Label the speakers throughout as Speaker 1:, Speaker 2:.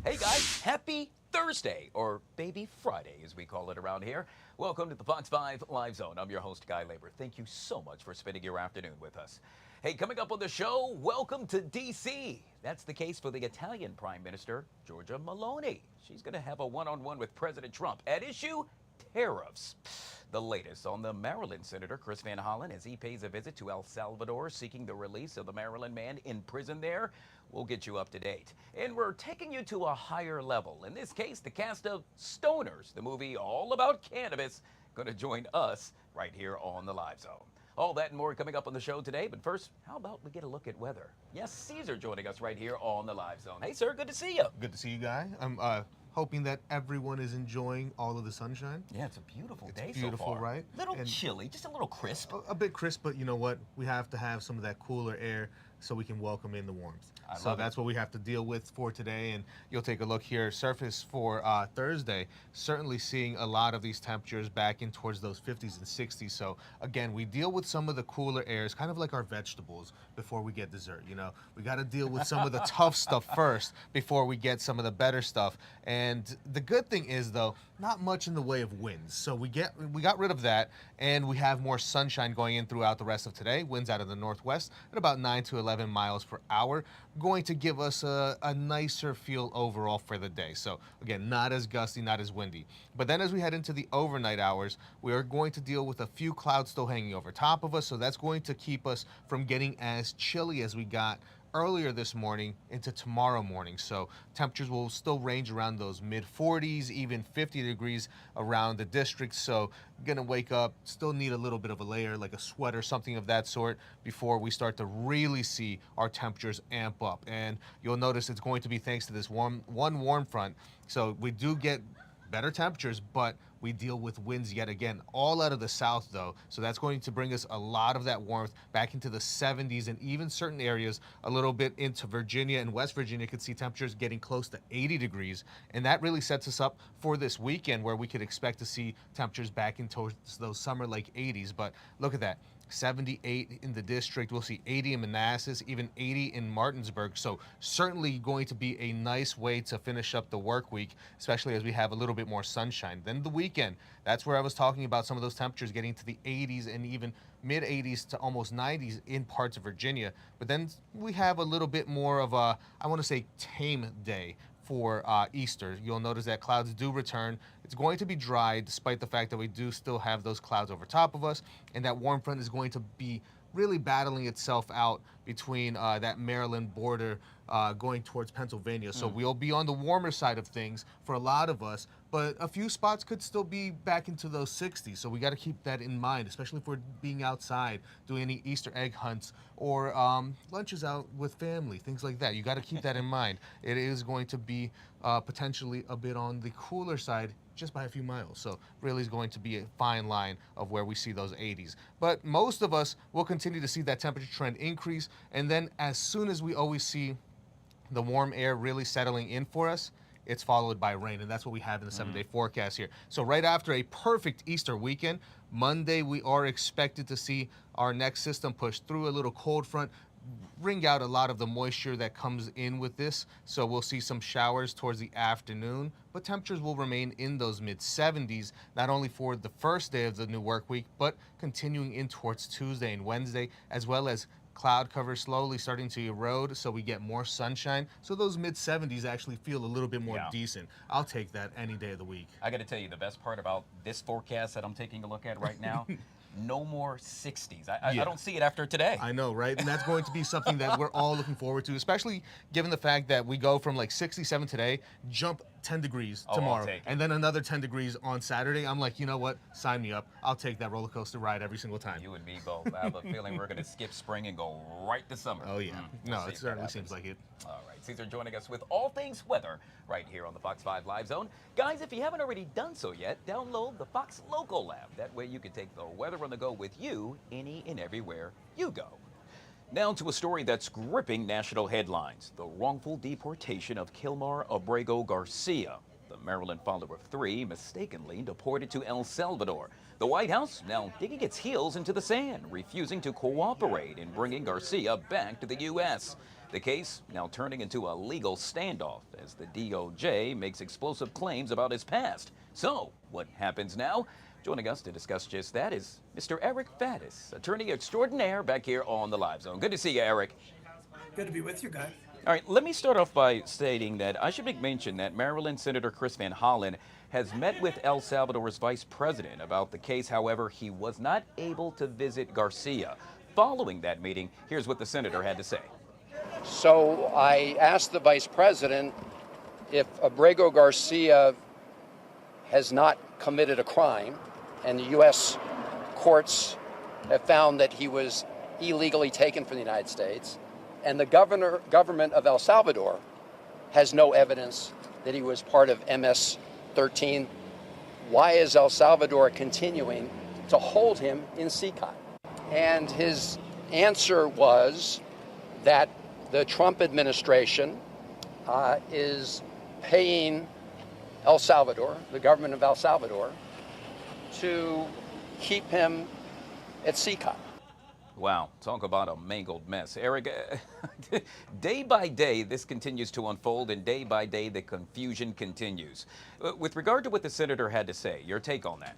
Speaker 1: Hey guys, happy Thursday, or Baby Friday as we call it around here. Welcome to the Fox 5 Live Zone. I'm your host, Guy Lambert. Thank you so much for spending your afternoon with us. Hey, coming up on the show, welcome to D.C. That's the case for the Italian Prime Minister, Giorgia Meloni. She's going to have a one-on-one with President Trump. At issue, tariffs. The latest on the Maryland Senator Chris Van Hollen as he pays a visit to El Salvador seeking the release of the Maryland man in prison there. We'll get you up to date. And we're taking you to a higher level. In this case, the cast of Stoners, the movie all about cannabis, going to join us right here on the Live Zone. All that and more coming up on the show today. But first, how about we get a look at weather? Yes, Caesar joining us right here on the Live Zone. Hey, sir, good to see you.
Speaker 2: Good to see you, Guy. I'm hoping that everyone is enjoying all of the sunshine.
Speaker 1: Yeah, it's a beautiful day
Speaker 2: It's beautiful,
Speaker 1: so far.
Speaker 2: right?
Speaker 1: Little
Speaker 2: And
Speaker 1: chilly, just a little crisp.
Speaker 2: a bit crisp, but you know what? We have to have some of that cooler air so we can welcome in the warmth.
Speaker 1: love
Speaker 2: That's what we have to deal with for today. And you'll take a look here. Surface for Thursday, certainly seeing a lot of these temperatures back in towards those 50s and 60s. So again, we deal with some of the cooler airs, kind of like our vegetables before we get dessert. You know, we got to deal with some of the tough stuff first before we get some of the better stuff. And the good thing is, though, not much in the way of winds. So we got rid of that, and we have more sunshine going in throughout the rest of today. Winds out of the northwest at about 9 to 11 miles per hour, going to give us a nicer feel overall for the day. So again, not as gusty, not as windy. But then as we head into the overnight hours, we are going to deal with a few clouds still hanging over top of us. So that's going to keep us from getting as chilly as we got earlier this morning into tomorrow morning. So temperatures will still range around those mid 40s, even 50 degrees around the district. So gonna wake up, still need a little bit of a layer, like a sweater, something of that sort, before we start to really see our temperatures amp up. And you'll notice it's going to be thanks to this warm front. So we do get better temperatures, but we deal with winds yet again, all out of the south though. So that's going to bring us a lot of that warmth back into the 70s, and even certain areas a little bit into Virginia and West Virginia could see temperatures getting close to 80 degrees. And that really sets us up for this weekend where we could expect to see temperatures back into those summer-like 80s. But look at that. 78 in the district. We'll see 80 in Manassas, even 80 in Martinsburg. So certainly going to be a nice way to finish up the work week, especially as we have a little bit more sunshine. Then the weekend, that's where I was talking about some of those temperatures getting to the 80s and even mid 80s to almost 90s in parts of Virginia. But then we have a little bit more of a, I want to say, tame day for Easter. You'll notice that clouds do return. It's going to be dry despite the fact that we do still have those clouds over top of us, and that warm front is going to be really battling itself out between that Maryland border going towards Pennsylvania. So we'll be on the warmer side of things for a lot of us, but a few spots could still be back into those 60s. So we got to keep that in mind, especially if we're being outside, doing any Easter egg hunts or lunches out with family, things like that. You got to keep that in mind. It is going to be potentially a bit on the cooler side just by a few miles. So really is going to be a fine line of where we see those 80s. But most of us will continue to see that temperature trend increase. And then as soon as we always see the warm air really settling in for us, it's followed by rain. And that's what we have in the 7-day forecast here. So right after a perfect Easter weekend, Monday, we are expected to see our next system push through a little cold front, bring out a lot of the moisture that comes in with this. So we'll see some showers towards the afternoon, but temperatures will remain in those mid 70s, not only for the first day of the new work week, but continuing in towards Tuesday and Wednesday, as well as cloud cover slowly starting to erode, so we get more sunshine. So those mid 70s actually feel a little bit more decent. I'll take that any day of the week.
Speaker 1: I got to tell you, the best part about this forecast that I'm taking a look at right now, no more 60s. I don't see it after today.
Speaker 2: I know, right? And that's going to be something that we're all looking forward to, especially given the fact that we go from like 67 today, jump 10 degrees tomorrow, and then another 10 degrees on Saturday. I'm like, you know what? Sign me up. I'll take that roller coaster ride every single time.
Speaker 1: You and me both. I have a feeling we're going to skip spring and go right to summer.
Speaker 2: Oh, yeah. No, it certainly seems like it.
Speaker 1: All right. Caesar joining us with all things weather right here on the Fox 5 Live Zone. Guys, if you haven't already done so yet, download the Fox Local app. That way you can take the weather on the go with you any and everywhere you go. Now to a story that's gripping national headlines. The wrongful deportation of Kilmar Abrego Garcia, the Maryland father of 3, mistakenly deported to El Salvador. The White House now digging its heels into the sand, refusing to cooperate in bringing Garcia back to the U.S. The case now turning into a legal standoff as the DOJ makes explosive claims about his past. So, what happens now? Joining us to discuss just that is Mr. Eric Faddis, attorney extraordinaire, back here on the Live Zone. Good to see you, Eric.
Speaker 3: Good to be with you, Guy.
Speaker 1: All right, let me start off by stating that I should make mention that Maryland Senator Chris Van Hollen has met with El Salvador's vice president about the case. However, he was not able to visit Garcia. Following that meeting, here's what the senator had to say.
Speaker 4: So I asked the vice president if ABREGO Garcia has not committed a crime, and the U.S. courts have found that he was illegally taken from the United States, and the government of El Salvador has no evidence that he was part of MS-13. Why is El Salvador continuing to hold him in CICOT? And his answer was that the Trump administration is paying El Salvador, the government of El Salvador, to keep him at CICOT.
Speaker 1: Wow, talk about a mangled mess. Eric, day by day this continues to unfold, and day by day the confusion continues. With regard to what the senator had to say, your take on that?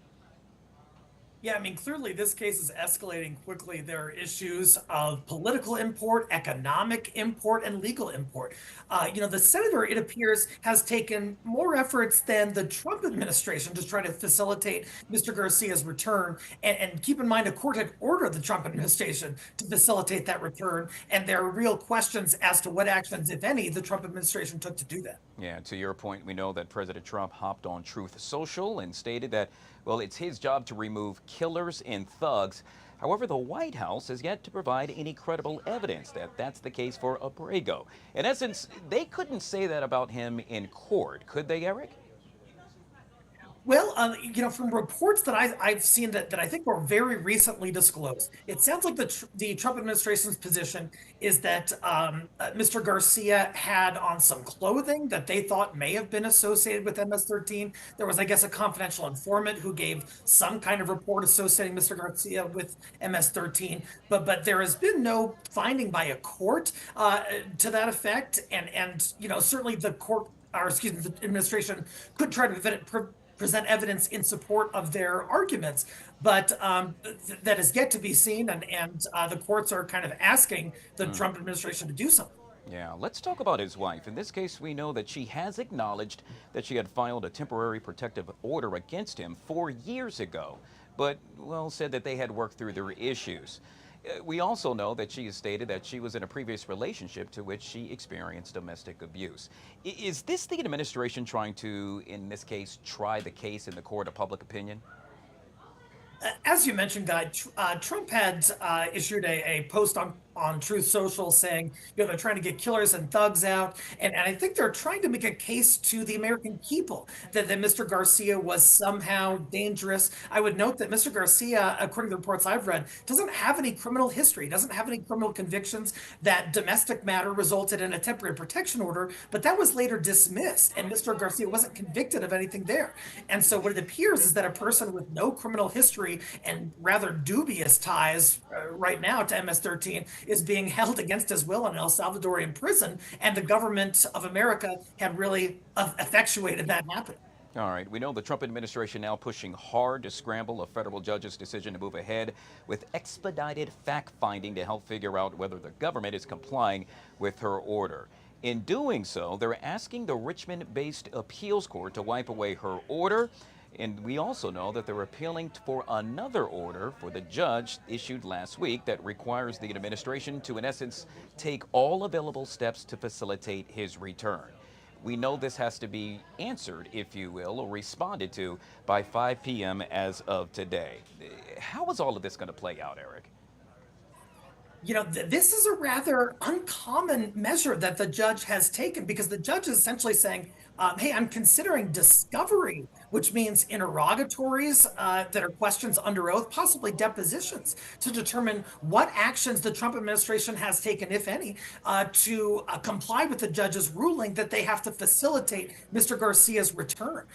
Speaker 3: Yeah, I mean, clearly this case is escalating quickly. There are issues of political import, economic import, and legal import. The senator, it appears, has taken more efforts than the Trump administration to try to facilitate Mr. Garcia's return. And keep in mind, a court had ordered the Trump administration to facilitate that return. And there are real questions as to what actions, if any, the Trump administration took to do that.
Speaker 1: Yeah, to your point, we know that President Trump hopped on Truth Social and stated that, well, it's his job to remove killers and thugs. However, the White House has yet to provide any credible evidence that that's the case for ABREGO. In essence, they couldn't say that about him in court, could they, Eric?
Speaker 3: Well, from reports that I've seen that I think were very recently disclosed, it sounds like the Trump administration's position is that Mr. Garcia had on some clothing that they thought may have been associated with MS-13. There was, I guess, a confidential informant who gave some kind of report associating Mr. Garcia with MS-13, but there has been no finding by a court to that effect, and certainly the court, or excuse me, the administration could try to present evidence in support of their arguments, but that is yet to be seen, and the courts are kind of asking the Trump administration to do something.
Speaker 1: Yeah, let's talk about his wife. In this case, we know that she has acknowledged that she had filed a temporary protective order against him 4 years ago, but, well, said that they had worked through their issues. We also know that she has stated that she was in a previous relationship to which she experienced domestic abuse. Is this the administration trying to, in this case, try the case in the court of public opinion?
Speaker 3: As you mentioned, Guy, Trump had issued a post on Truth Social saying, they're trying to get killers and thugs out. And I think they're trying to make a case to the American people that Mr. Garcia was somehow dangerous. I would note that Mr. Garcia, according to the reports I've read, doesn't have any criminal history, doesn't have any criminal convictions. That domestic matter resulted in a temporary protection order, but that was later dismissed. And Mr. Garcia wasn't convicted of anything there. And so what it appears is that a person with no criminal history and rather dubious ties right now to MS-13 is being held against his will in an El Salvadorian prison, and the government of America had really effectuated that happen.
Speaker 1: All right, we know the Trump administration now pushing hard to scramble a federal judge's decision to move ahead with expedited fact-finding to help figure out whether the government is complying with her order. In doing so, they're asking the Richmond-based appeals court to wipe away her order. And we also know that they're appealing for another order for the judge issued last week that requires the administration to, in essence, take all available steps to facilitate his return. We know this has to be answered, if you will, or responded to by 5 p.m. as of today. How is all of this going to play out, Eric?
Speaker 3: This is a rather uncommon measure that the judge has taken, because the judge is essentially saying, hey, I'm considering discovery which means interrogatories that are questions under oath, possibly depositions, to determine what actions the Trump administration has taken, if any, to comply with the judge's ruling that they have to facilitate Mr. Garcia's return.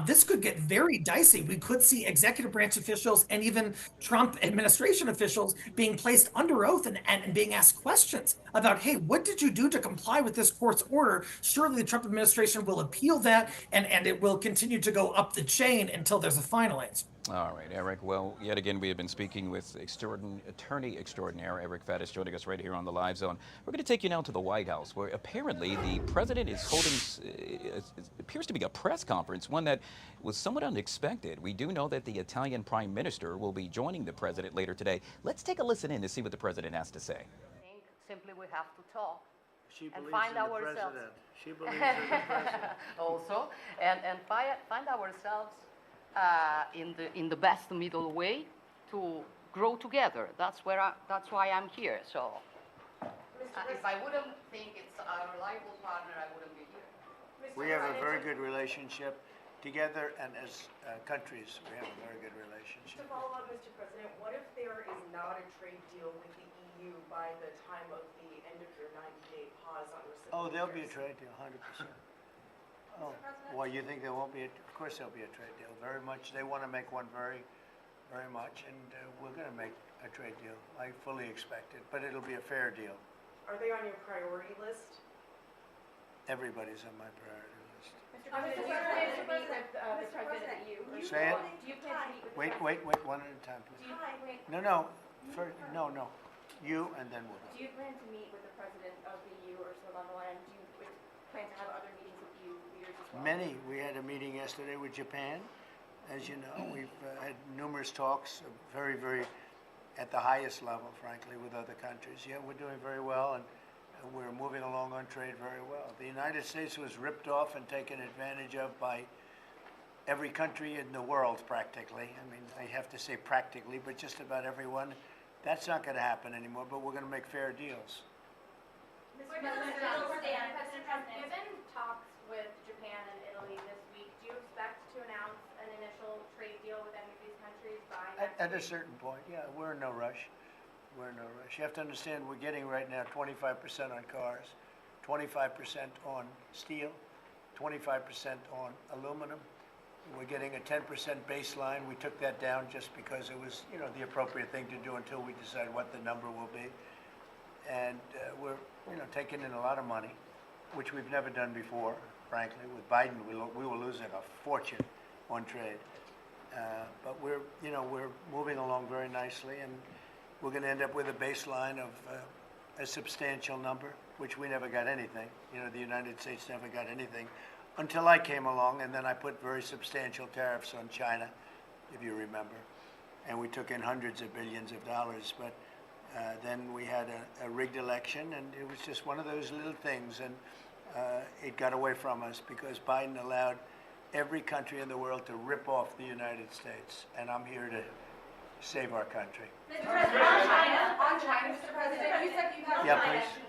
Speaker 3: This could get very dicey. We could see executive branch officials and even Trump administration officials being placed under oath and being asked questions about, hey, what did you do to comply with this court's order? Surely the Trump administration will appeal that, and it will continue to go up the chain until there's a final answer.
Speaker 1: All right, Eric. Well, yet again, we have been speaking with attorney extraordinaire Eric Faddis, joining us right here on the Live Zone. We're going to take you now to the White House, where apparently the president is holding, it appears to be a press conference, one that was somewhat unexpected. We do know that the Italian prime minister will be joining the president later today. Let's take a listen in to see what the president has to say.
Speaker 5: I think simply we have to talk.
Speaker 6: She
Speaker 5: and
Speaker 6: believes
Speaker 5: find
Speaker 6: in the
Speaker 5: ourselves.
Speaker 6: president. She believes in the president.
Speaker 5: Also, and find ourselves in the best middle way to grow together. That's why I'm here. So, if I wouldn't think it's a reliable partner, I wouldn't be here.
Speaker 6: We have a very good relationship together, and as countries, we have a very good relationship.
Speaker 7: To follow up, Mr. President, what if there is not a trade deal with the EU by the time of the end of your 90-day pause on reciprocal
Speaker 6: Oh, there'll be a
Speaker 7: tariffs?
Speaker 6: trade deal, 100%. Oh, well, you think there won't be? Of course there'll be a trade deal, very much. They want to make one very, very much, and we're going to make a trade deal. I fully expect it, but it'll be a fair deal.
Speaker 7: Are they on your priority list?
Speaker 6: Everybody's on my priority list.
Speaker 7: Mr. President, do you plan to meet with the President at EU?
Speaker 6: Say it.
Speaker 7: Do you plan to meet with
Speaker 6: Wait,
Speaker 7: the
Speaker 6: wait, one at a time, please. No. No. You, and then we'll go.
Speaker 7: Do you plan to meet with the President of the EU, Ursula von der Leyen? Do you plan to have other meetings with EU leaders as well?
Speaker 6: Many. We had a meeting yesterday with Japan. As you know, we've had numerous talks, very, very at the highest level, frankly, with other countries. Yeah, we're doing very well, and we're moving along on trade very well. The United States was ripped off and taken advantage of by every country in the world, practically. I mean, I have to say practically, but just about everyone. That's not going to happen anymore, but we're going to make fair deals.
Speaker 8: Given talks with Japan and Italy this week, do you expect to announce an initial trade deal with any of these countries by next
Speaker 6: At a
Speaker 8: week?
Speaker 6: certain point, yeah, we're in no rush. We're in no rush. You have to understand, we're getting right now 25% on cars, 25% on steel, 25% on aluminum. We're getting a 10% baseline. We took that down just because it was, the appropriate thing to do until we decide what the number will be. And we're, taking in a lot of money, which we've never done before, frankly. With Biden, we were losing a fortune on trade. But we're moving along very nicely, and we're going to end up with a baseline of a substantial number, which we never got anything. The United States never got anything until I came along, and then I put very substantial tariffs on China, if you remember. And we took in hundreds of billions of dollars, but then we had a rigged election, and it was just one of those little things, and it got away from us because Biden allowed every country in the world to rip off the United States, and I'm here to save our country.
Speaker 8: Mr. President, on China, Mr. President, you said you have
Speaker 6: Yeah,
Speaker 8: China.
Speaker 6: please.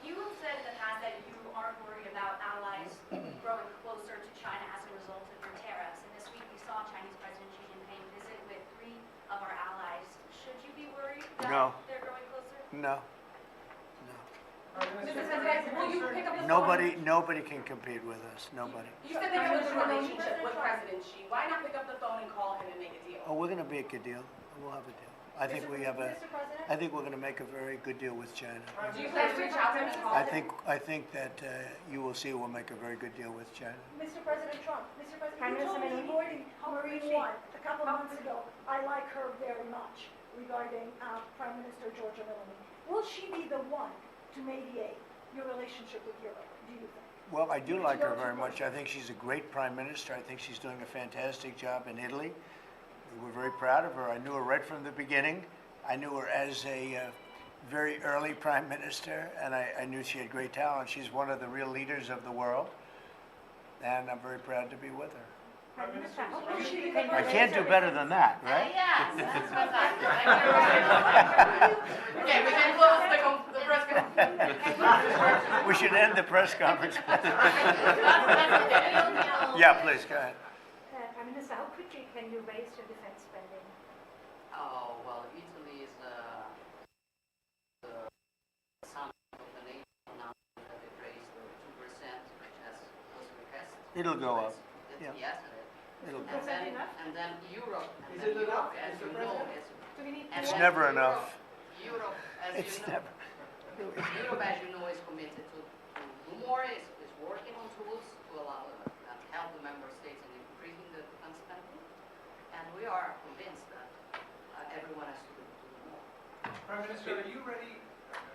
Speaker 8: You have said in the past that you aren't worried about allies growing closer to China as a result of your tariffs. And this week we saw Chinese President Xi Jinping visit with 3 of our allies. Should you be worried that
Speaker 6: No.
Speaker 8: they're growing closer?
Speaker 6: No.
Speaker 7: Mr. President, will you pick up the
Speaker 6: Nobody can compete with us. Nobody.
Speaker 7: You said that you have a good relationship with President Xi. Why not pick up the phone and call him and make a deal?
Speaker 6: Oh, we're going to make a deal. We'll have a deal. I think we have a.
Speaker 8: Mr. President?
Speaker 6: I think we're going to make a very good deal with China.
Speaker 7: Do you plan to reach out to him and call him?
Speaker 6: I think that you will see we'll make a very good deal with China.
Speaker 9: Mr. President Trump, Mr. President,
Speaker 7: Prime
Speaker 9: you told
Speaker 7: Minister
Speaker 9: me Maureen One a couple of months ago. I like her very much regarding Prime Minister Giorgia Meloni. Will she be the one to mediate your relationship with Europe, do you think?
Speaker 6: Well, I do like her very much. I think she's a great prime minister. I think she's doing a fantastic job in Italy. We're very proud of her. I knew her right from the beginning. I knew her as a very early prime minister, and I knew she had great talent. She's one of the real leaders of the world, and I'm very proud to be with her. I can't do better than that, right?
Speaker 8: Yes, that's fantastic.
Speaker 7: Okay, we can close the press conference.
Speaker 6: We should end the press conference. Yeah, please, go ahead. It'll go up.
Speaker 5: It's
Speaker 6: Yeah.
Speaker 5: yes.
Speaker 6: It'll go.
Speaker 5: And then Europe,
Speaker 6: Is it enough,
Speaker 5: as
Speaker 6: Mr.
Speaker 5: you know,
Speaker 6: President?
Speaker 5: and
Speaker 6: It's
Speaker 5: then
Speaker 6: never enough.
Speaker 5: Europe, as
Speaker 6: It's
Speaker 5: you know,
Speaker 6: never.
Speaker 5: Europe, as you know, is committed to do more, is working on tools to allow and help the member states in increasing the defense spending. And we are convinced that everyone has to do more.
Speaker 10: Prime Minister, are you ready?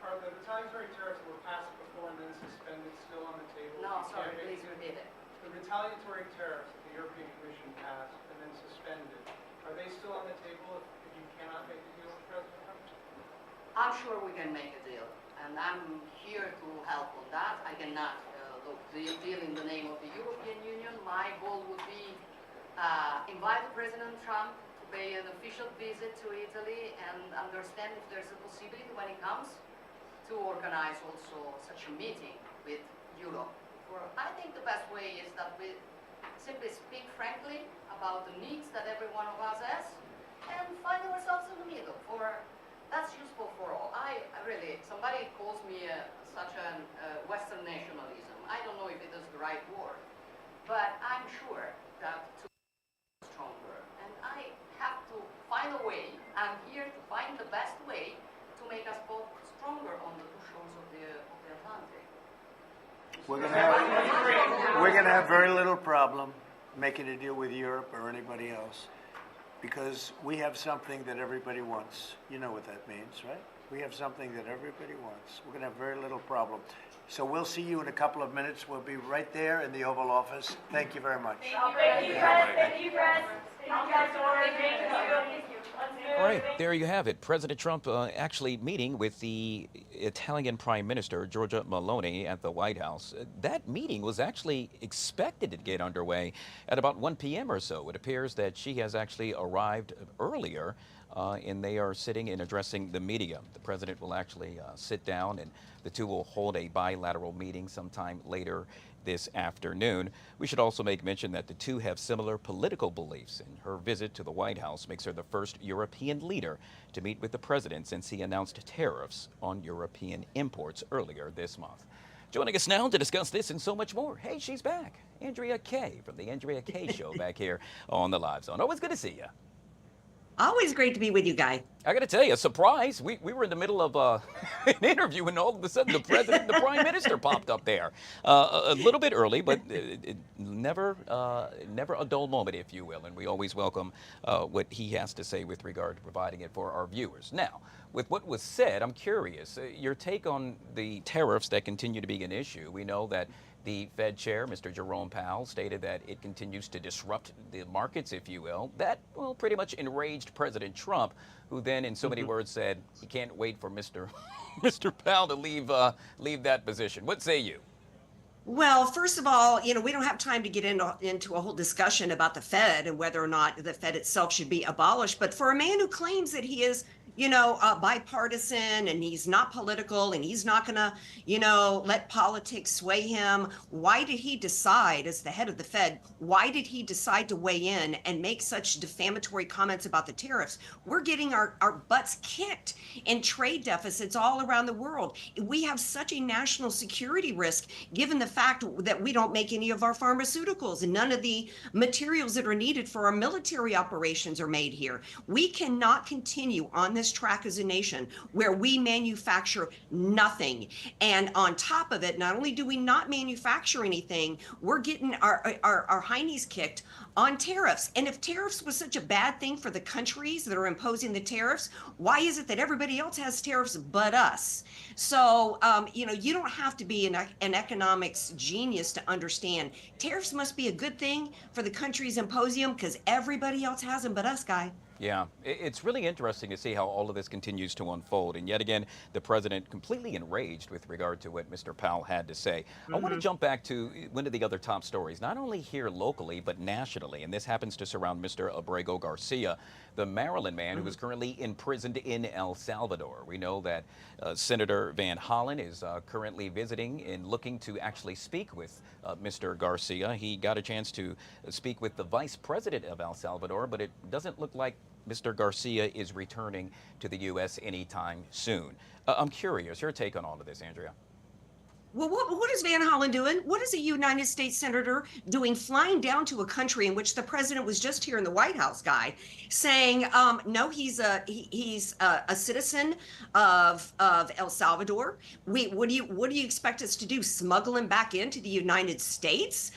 Speaker 10: Are the retaliatory tariffs that were passed before and then suspended still on the table?
Speaker 5: No,
Speaker 10: You
Speaker 5: sorry,
Speaker 10: can't
Speaker 5: please
Speaker 10: make-
Speaker 5: repeat it.
Speaker 10: The retaliatory tariffs that the European Commission passed and then suspended, are they still on the table if you cannot make a deal with President Trump?
Speaker 5: I'm sure we can make a deal, and I'm here to help on that. I cannot deal in the name of the European Union. My goal would be invite President Trump to pay an official visit to Italy and understand if there's a possibility when he comes to organize also such a meeting with Europe. I think the best way is that we simply speak frankly about the needs that every one of us has and find ourselves in the middle. That's useful for all. I really, somebody calls me such a Western nationalism. I don't know if it is the right word, but I'm sure that to be stronger. And I have to find a way. I'm here to find the best way to make us both stronger on the two shores of the Atlantic.
Speaker 6: We're gonna have very little problem making a deal with Europe or anybody else because we have something that everybody wants. You know what that means, right? We have something that everybody wants. We're gonna have very little problem. So we'll see you in a couple of minutes. We'll be right there in the Oval Office. Thank you very much.
Speaker 9: Thank you, Press. Thank you, Press. Thank you, guys. Thank you.
Speaker 1: All right, there you have it. President Trump actually meeting with the Italian Prime Minister, Giorgia Meloni, at the White House. That meeting was actually expected to get underway at about 1 p.m. or so. It appears that she has actually arrived earlier, and they are sitting and addressing the media. The president will actually sit down, and the two will hold a bilateral meeting sometime later this afternoon. We should also make mention that the two have similar political beliefs, and her visit to the White House makes her the first European leader to meet with the president since he announced tariffs on European imports earlier this month. Joining us now to discuss this and so much more, hey, she's back. Andrea Kaye from the Andrea Kaye Show back here on the Live Zone. Always good to see you.
Speaker 11: Always great to be with you, Guy.
Speaker 1: I got to tell you, a surprise. We were in the middle of an interview, and all of a sudden the president and the prime minister popped up there. A little bit early, but never a dull moment, if you will. And we always welcome what he has to say with regard to providing it for our viewers. Now, with what was said, I'm curious, your take on the tariffs that continue to be an issue. We know that the Fed chair, Mr. Jerome Powell, stated that it continues to disrupt the markets, if you will. That, well, pretty much enraged President Trump, who then, in so many words, said he can't wait for Mr. Powell to leave that position. What say you?
Speaker 11: Well, first of all, we don't have time to get into a whole discussion about the Fed and whether or not the Fed itself should be abolished. But for a man who claims that he is, bipartisan and he's not political and he's not going to, let politics sway him, why did he decide, as the head of the Fed, why did he decide to weigh in and make such defamatory comments about the tariffs? We're getting our butts kicked in trade deficits all around the world. We have such a national security risk given the fact that we don't make any of our pharmaceuticals and none of the materials that are needed for our military operations are made here. We cannot continue on this track as a nation where we manufacture nothing. And on top of it, not only do we not manufacture anything, we're getting our heinies kicked on tariffs. And if tariffs was such a bad thing for the countries that are imposing the tariffs, why is it that everybody else has tariffs but us? So, you don't have to be an economics genius to understand tariffs must be a good thing for the countries imposing them because everybody else has them but us, Guy.
Speaker 1: Yeah, it's really interesting to see how all of this continues to unfold. And yet again, the president completely enraged with regard to what Mr. Powell had to say. I want to jump back to one of the other top stories, not only here locally, but nationally. And this happens to surround Mr. ABREGO Garcia, the Maryland man who is currently imprisoned in El Salvador. We know that Senator Van Hollen is currently visiting and looking to actually speak with Mr. Garcia. He got a chance to speak with the vice president of El Salvador, but it doesn't look like Mr. Garcia is returning to the U.S. anytime soon. I'm curious, your take on all of this, Andrea.
Speaker 11: Well, what is Van Hollen doing? What is a United States senator doing flying down to a country in which the president was just here in the White House, Guy, saying, no, he's a citizen of El Salvador. What do you expect us to do? Smuggle him back into the United States?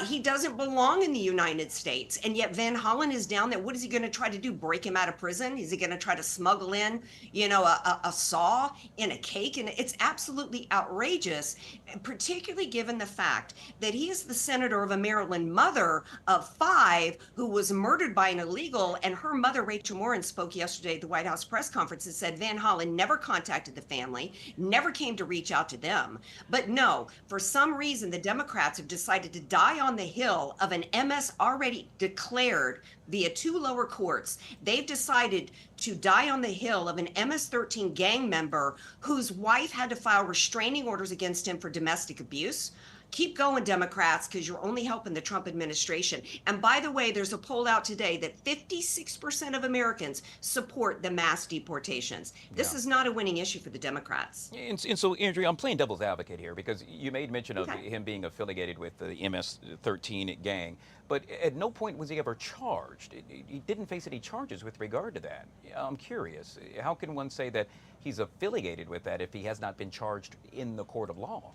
Speaker 11: He doesn't belong in the United States. And yet Van Hollen is down there. What is he going to try to do? Break him out of prison? Is he going to try to smuggle in, a saw in a cake? And it's absolutely outrageous, particularly given the fact that he is the senator of a Maryland mother of 5 who was murdered by an illegal. And her mother, Rachel Morin, spoke yesterday at the White House press conference and said Van Hollen never contacted the family, never came to reach out to them. But no, for some reason, the Democrats have decided to die on the hill of an MS already declared via 2 lower courts. They've decided to die on the hill of an MS-13 gang member whose wife had to file restraining orders against him for domestic abuse. Keep going, Democrats, because you're only helping the Trump administration. And by the way, there's a poll out today that 56% of Americans support the mass deportations. This is not a winning issue for the Democrats.
Speaker 1: And so, Andrea, I'm playing devil's advocate here because you made mention of him being affiliated with the MS-13 gang, but at no point was he ever charged. He didn't face any charges with regard to that. I'm curious, how can one say that he's affiliated with that if he has not been charged in the court of law?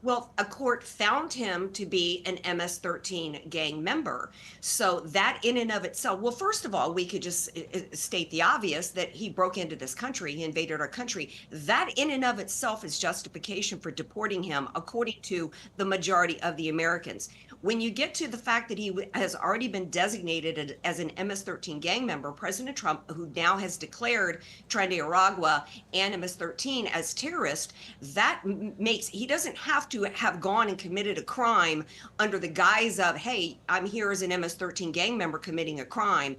Speaker 11: Well, a court found him to be an MS-13 gang member. So that in and of itself, well, first of all, we could just state the obvious that he broke into this country, he invaded our country. That in and of itself is justification for deporting him, according to the majority of the Americans. When you get to the fact that he has already been designated as an MS-13 gang member, President Trump, who now has declared Nicaragua and MS-13 as terrorist, that makes, he doesn't have to have gone and committed a crime under the guise of, hey, I'm here as an MS-13 gang member committing a crime,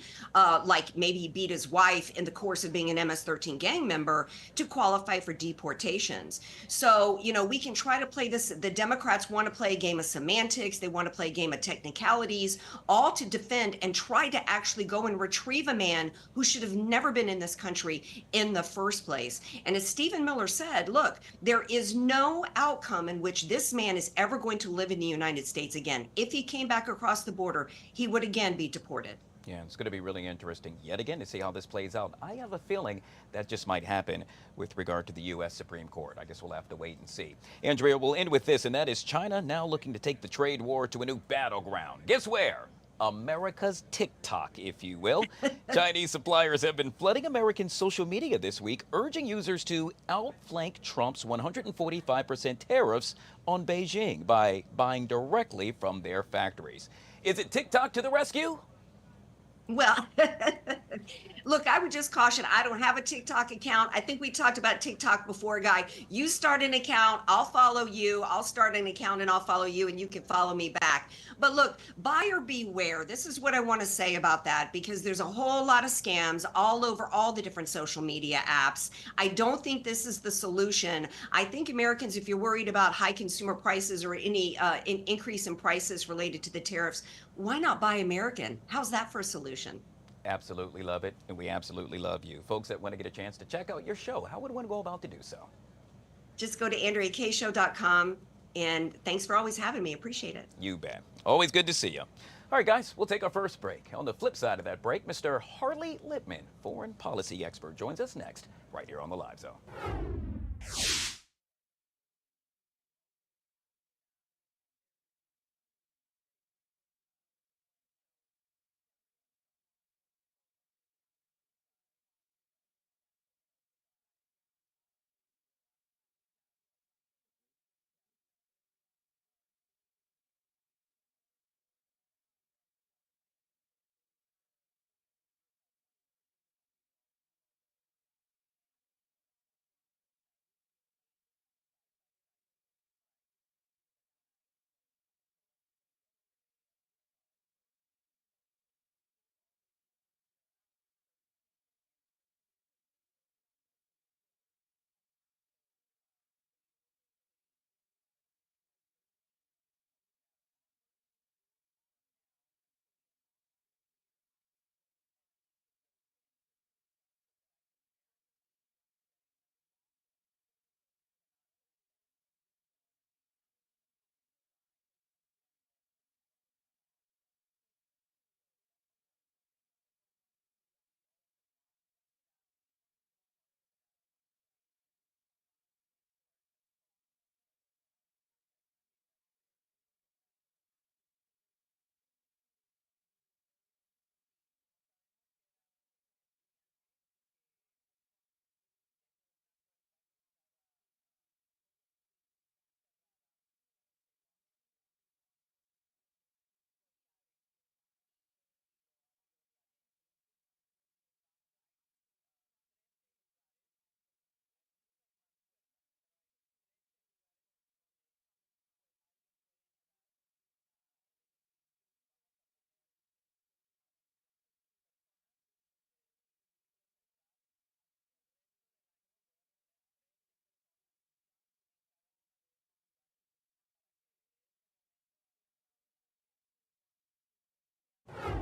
Speaker 11: like maybe he beat his wife in the course of being an MS-13 gang member to qualify for deportations. So, we can try to play this. The Democrats want to play a game of semantics. They want to play a game of technicalities, all to defend and try to actually go and retrieve a man who should have never been in this country in the first place. And as Stephen Miller said, look, there is no outcome in which this man is ever going to live in the United States again. If he came back across the border, he would again be deported.
Speaker 1: Yeah, it's going to be really interesting yet again to see how this plays out. I have a feeling that just might happen with regard to the U.S. Supreme Court. I guess we'll have to wait and see. Andrea, we'll end with this, and that is China now looking to take the trade war to a new battleground. Guess where? America's TikTok, if you will. Chinese suppliers have been flooding American social media this week, urging users to outflank Trump's 145% tariffs on Beijing by buying directly from their factories. Is it TikTok to the rescue?
Speaker 11: Well, look, I would just caution, I don't have a TikTok account. I think we talked about TikTok before, Guy. You start an account, I'll follow you. I'll start an account and I'll follow you, and you can follow me back. But look, buyer beware. This is what I want to say about that, because there's a whole lot of scams all over all the different social media apps. I don't think this is the solution. I think Americans, if you're worried about high consumer prices or any increase in prices related to the tariffs, why not buy American? How's that for a solution?
Speaker 1: Absolutely love it, and we absolutely love you. Folks that want to get a chance to check out your show, how would one go about to do so?
Speaker 11: Just go to AndreaKShow.com, and thanks for always having me. Appreciate it.
Speaker 1: You bet. Always good to see you. All right, guys, we'll take our first break. On the flip side of that break, Mr. Harley Lipman, foreign policy expert, joins us next, right here on the Live Zone.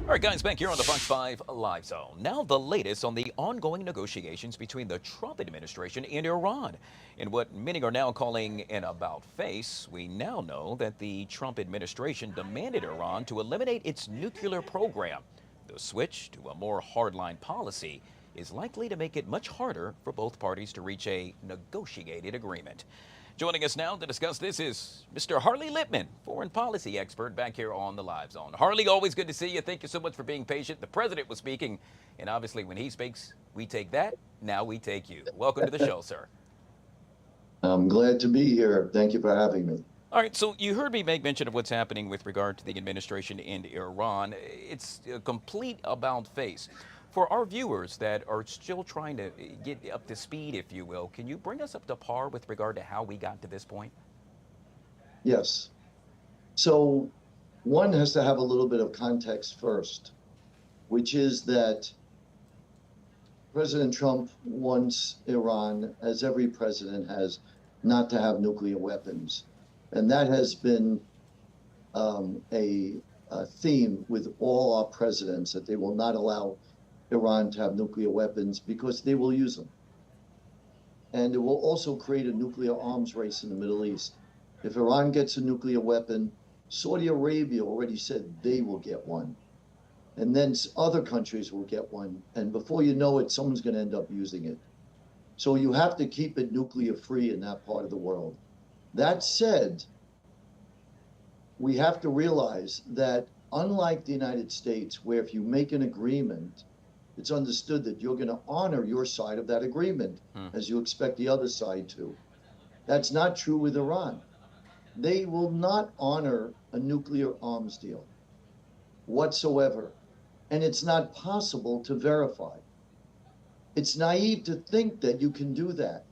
Speaker 1: All right, guys, back here on the Fox 5 Live Zone. Now the latest on the ongoing negotiations between the Trump administration and Iran. In what many are now calling an about-face, we now know that the Trump administration demanded Iran to eliminate its nuclear program. The switch to a more hardline policy is likely to make it much harder for both parties to reach a negotiated agreement. Joining us now to discuss this is Mr. Harley Lipman, foreign policy expert, back here on the Live Zone. Harley, always good to see you. Thank you so much for being patient. The president was speaking, and obviously when he speaks, we take that. Now we take you. Welcome to the show, sir.
Speaker 12: I'm glad to be here. Thank you for having me.
Speaker 1: All right, so you heard me make mention of what's happening with regard to the administration in Iran. It's a complete about-face. For our viewers that are still trying to get up to speed, if you will, can you bring us up to par with regard to how we got to this point?
Speaker 12: Yes. So one has to have a little bit of context first, which is that President Trump wants Iran, as every president has, not to have nuclear weapons. And that has been a theme with all our presidents, that they will not allow Iran to have nuclear weapons because they will use them. And it will also create a nuclear arms race in the Middle East. If Iran gets a nuclear weapon, Saudi Arabia already said they will get one. And then other countries will get one. And before you know it, someone's going to end up using it. So you have to keep it nuclear free in that part of the world. That said, we have to realize that unlike the United States, where if you make an agreement, it's understood that you're going to honor your side of that agreement, as you expect the other side to. That's not true with Iran. They will not honor a nuclear arms deal whatsoever. And it's not possible to verify. It's naive to think that you can do that.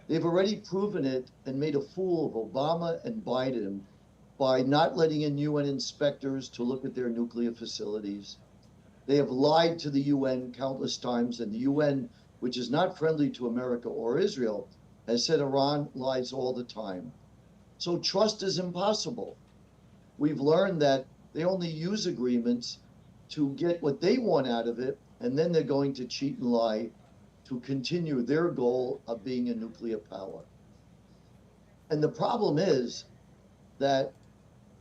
Speaker 12: They've already proven it and made a fool of Obama and Biden by not letting in UN inspectors to look at their nuclear facilities. They have lied to the UN countless times, and the UN, which is not friendly to America or Israel, has said Iran lies all the time. So trust is impossible. We've learned that they only use agreements to get what they want out of it, and then they're going to cheat and lie to continue their goal of being a nuclear power. And the problem is that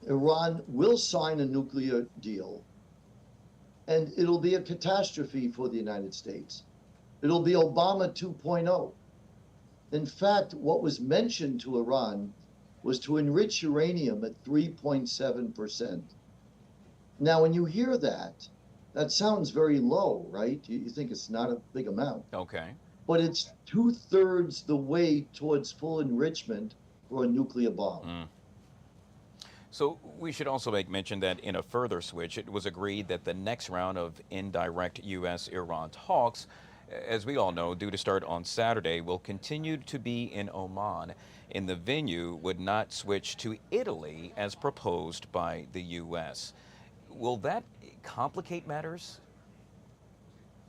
Speaker 12: Iran will sign a nuclear deal, and it'll be a catastrophe for the United States. It'll be Obama 2.0. In fact, what was mentioned to Iran was to enrich uranium at 3.7%. Now, when you hear that, that sounds very low, right? You think it's not a big amount.
Speaker 1: Okay.
Speaker 12: But it's 2/3 the way towards full enrichment for a nuclear bomb.
Speaker 1: So we should also make mention that in a further switch, it was agreed that the next round of indirect U.S.-Iran talks, as we all know, due to start on Saturday, will continue to be in Oman, and the venue would not switch to Italy as proposed by the U.S. Will that complicate matters?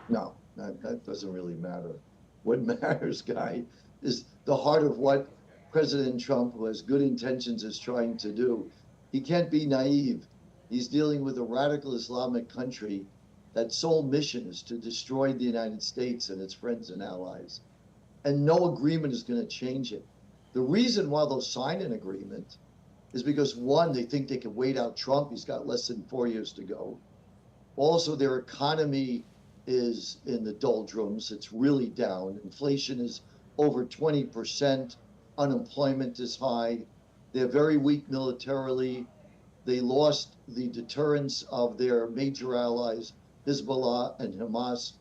Speaker 12: No, that doesn't really matter. What matters, Guy, is the heart of what President Trump, who has good intentions, is trying to do. He can't be naive. He's dealing with a radical Islamic country that sole mission is to destroy the United States and its friends and allies. And no agreement is going to change it. The reason why they'll sign an agreement is because, one, they think they can wait out Trump. He's got less than 4 years to go. Also, their economy is in the doldrums. It's really down. Inflation is over 20%. Unemployment is high. They're very weak militarily. They lost the deterrence of their major allies, Hezbollah and Hamas,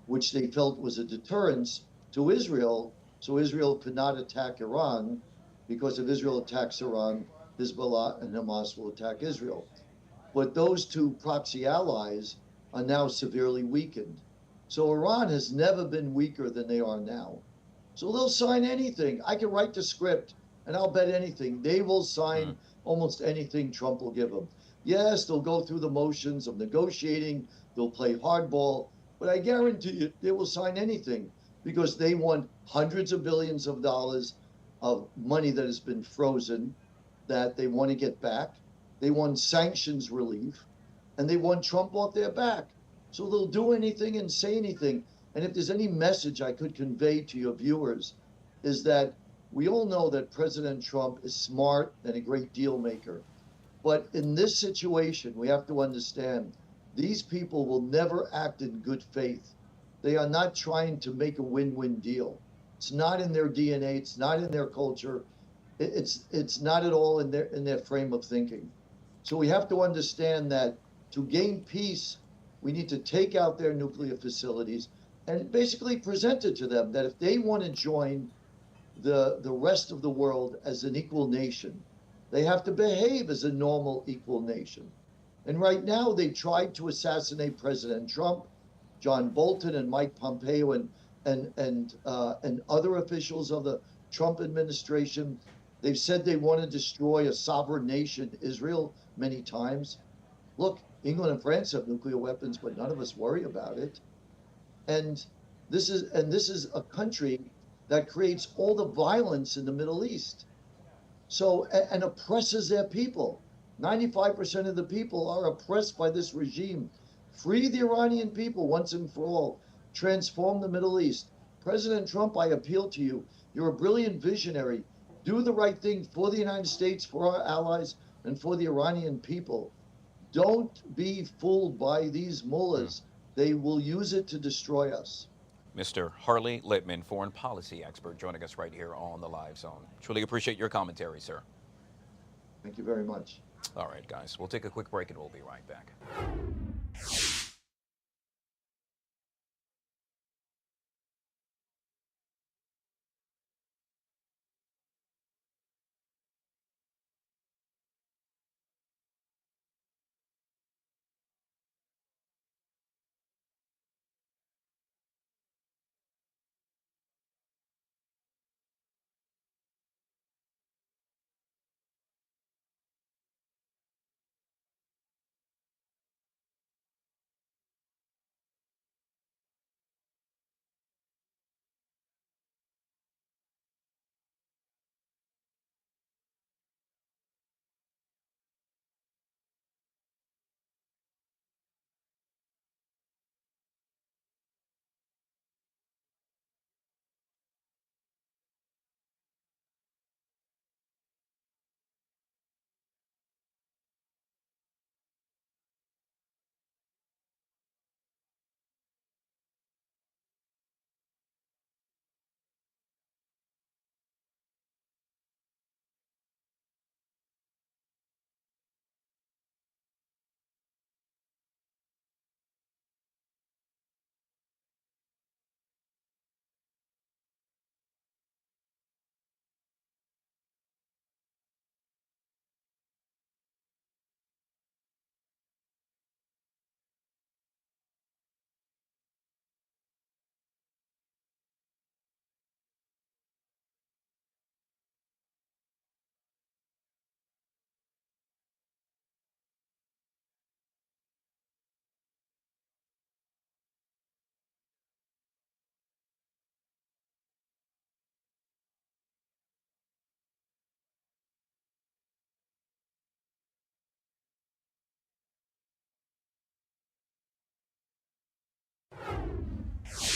Speaker 12: which they felt was a deterrence to Israel, so Israel could not attack Iran, because if Israel attacks Iran, Hezbollah and Hamas will attack Israel. But those two proxy allies are now severely weakened. So Iran has never been weaker than they are now. So they'll sign anything. I can write the script, and I'll bet anything. They will sign almost anything Trump will give them. Yes, they'll go through the motions of negotiating. They'll play hardball. But I guarantee you, they will sign anything, because they want hundreds of billions of dollars of money that has been frozen that they want to get back. They want sanctions relief. and they want Trump off their back. So they'll do anything and say anything. And if there's any message I could convey to your viewers, is that we all know that President Trump is smart and a great deal maker. But in this situation, we have to understand these people will never act in good faith. They are not trying to make a win-win deal. It's not in their DNA. It's not in their culture. It's not at all in their frame of thinking. So we have to understand that to gain peace, we need to take out their nuclear facilities and basically present it to them that if they want to join the rest of the world as an equal nation, they have to behave as a normal equal nation. And right now they tried to assassinate President Trump, John Bolton and Mike Pompeo and other officials of the Trump administration. They've said they want to destroy a sovereign nation, Israel, many times. Look, England and France have nuclear weapons, but none of us worry about it. And this is a country that creates all the violence in the Middle East. So, and oppresses their people. 95% of the people are oppressed by this regime. Free the Iranian people once and for all. Transform the Middle East. President Trump, I appeal to you. You're a brilliant visionary. Do the right thing for the United States, for our allies, and for the Iranian people. Don't be fooled by these mullahs. They will use it to destroy us.
Speaker 1: Mr. Harley Littman, foreign policy expert, joining us right here on the Live Zone. Truly appreciate your commentary, sir.
Speaker 12: Thank you very much.
Speaker 1: All right, guys, we'll take a quick break and we'll be right back.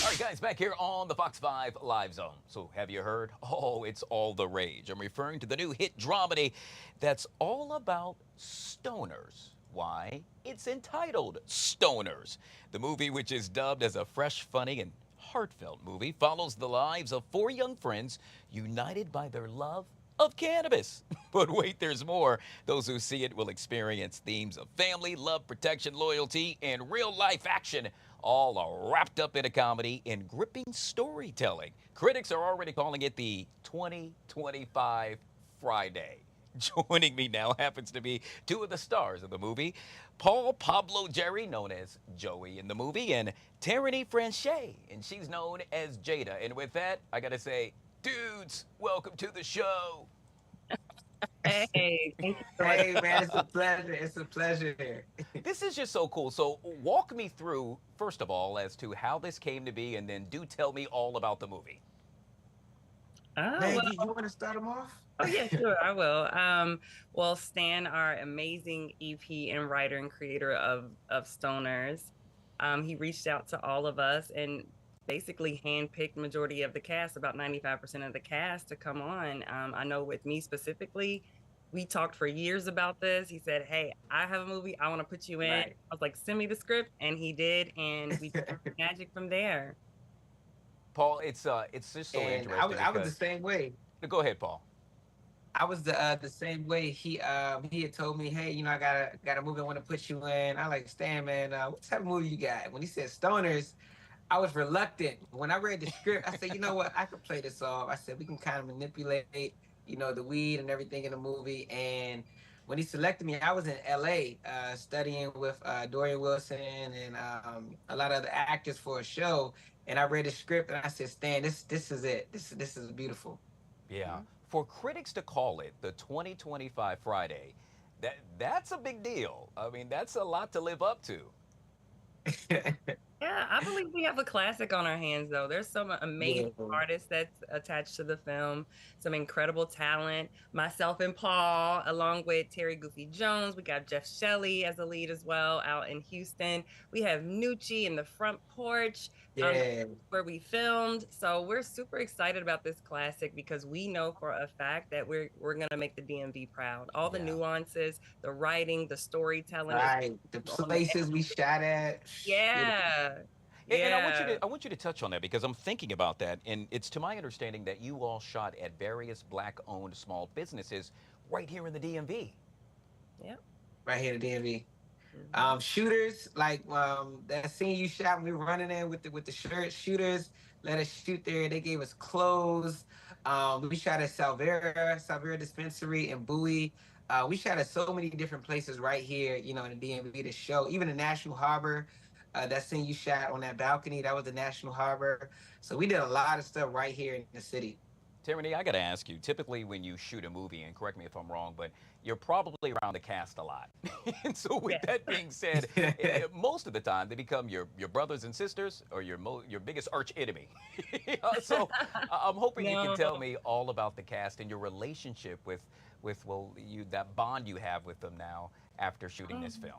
Speaker 1: All right, guys, back here on the Fox 5 Live Zone. So have you heard? Oh, it's all the rage. I'm referring to the new hit dramedy that's all about stoners. Why? It's entitled Stoners. The movie, which is dubbed as a fresh, funny, and heartfelt movie, follows the lives of four young friends united by their love of cannabis. But wait, there's more. Those who see it will experience themes of family, love, protection, loyalty, and real-life action, all are wrapped up in a comedy and gripping storytelling. Critics are already calling it the 2025 Friday. Joining me now happens to be two of the stars of the movie, Paul Pablo Jerry, known as Joey in the movie, and Tyranny Franchet, and she's known as Jada. And with that, I gotta say, dudes, welcome to the show.
Speaker 13: Hey, thank you so much.
Speaker 14: Hey, man, it's a pleasure. It's a pleasure.
Speaker 1: This is just so cool. So walk me through, first of all, as to how this came to be, and then do tell me all about the movie.
Speaker 13: Oh,
Speaker 14: Man,
Speaker 13: well,
Speaker 14: you want to start them off?
Speaker 13: oh yeah, sure, I will. Well, Stan, our amazing EP and writer and creator of Stoners, he reached out to all of us and basically handpicked majority of the cast, about 95% of the cast, to come on. I know with me specifically, we talked for years about this. He said, "Hey, I have a movie. I want to put you in."
Speaker 14: Right.
Speaker 13: I was like, "Send me the script," and he did, and we did magic from there.
Speaker 1: Paul, it's just so
Speaker 14: And
Speaker 1: interesting
Speaker 14: I was the
Speaker 1: because
Speaker 14: same way.
Speaker 1: go ahead, Paul.
Speaker 14: I was the same way. He had told me, hey, I got a movie I want to put you in. I like, Stan, man, what type of movie you got? When he said Stoners, I was reluctant. When I read the script, I said, you know what, I could play this off. I said we can kind of manipulate, the weed and everything in the movie. And when he selected me, I was in LA studying with Dorian Wilson and a lot of other actors for a show. And I read the script and I said, Stan, this is it. This is beautiful.
Speaker 1: Yeah. For critics to call it the 2025 Friday, that's a big deal. I mean, that's a lot to live up to.
Speaker 13: Yeah, I believe we have a classic on our hands, though. There's some amazing artists that's attached to the film, some incredible talent. Myself and Paul, along with Terry Goofy Jones. We got Jeff Shelley as a lead as well out in Houston. We have Nucci in the front porch where we filmed. So we're super excited about this classic because we know for a fact that we're gonna make the DMV proud. All the nuances, the writing, the storytelling,
Speaker 14: right? The places we shot at.
Speaker 13: Yeah.
Speaker 1: And I want you to touch on that because I'm thinking about that, and it's to my understanding that you all shot at various Black-owned small businesses right here in the DMV.
Speaker 13: Yeah.
Speaker 14: Right here in the DMV. Shooters, like that scene you shot when we were running in with the shirt. Shooters let us shoot there. They gave us clothes. We shot at Salvera Dispensary in Bowie. We shot at so many different places right here, in the DMV to show. Even the National Harbor, that scene you shot on that balcony, that was the National Harbor. So we did a lot of stuff right here in the city.
Speaker 1: Tyranny, I got to ask you, typically when you shoot a movie, and correct me if I'm wrong, but you're probably around the cast a lot. And so with that being said, most of the time they become your brothers and sisters or your biggest arch enemy. So I'm hoping you can tell me all about the cast and your relationship with that bond you have with them now after shooting this film.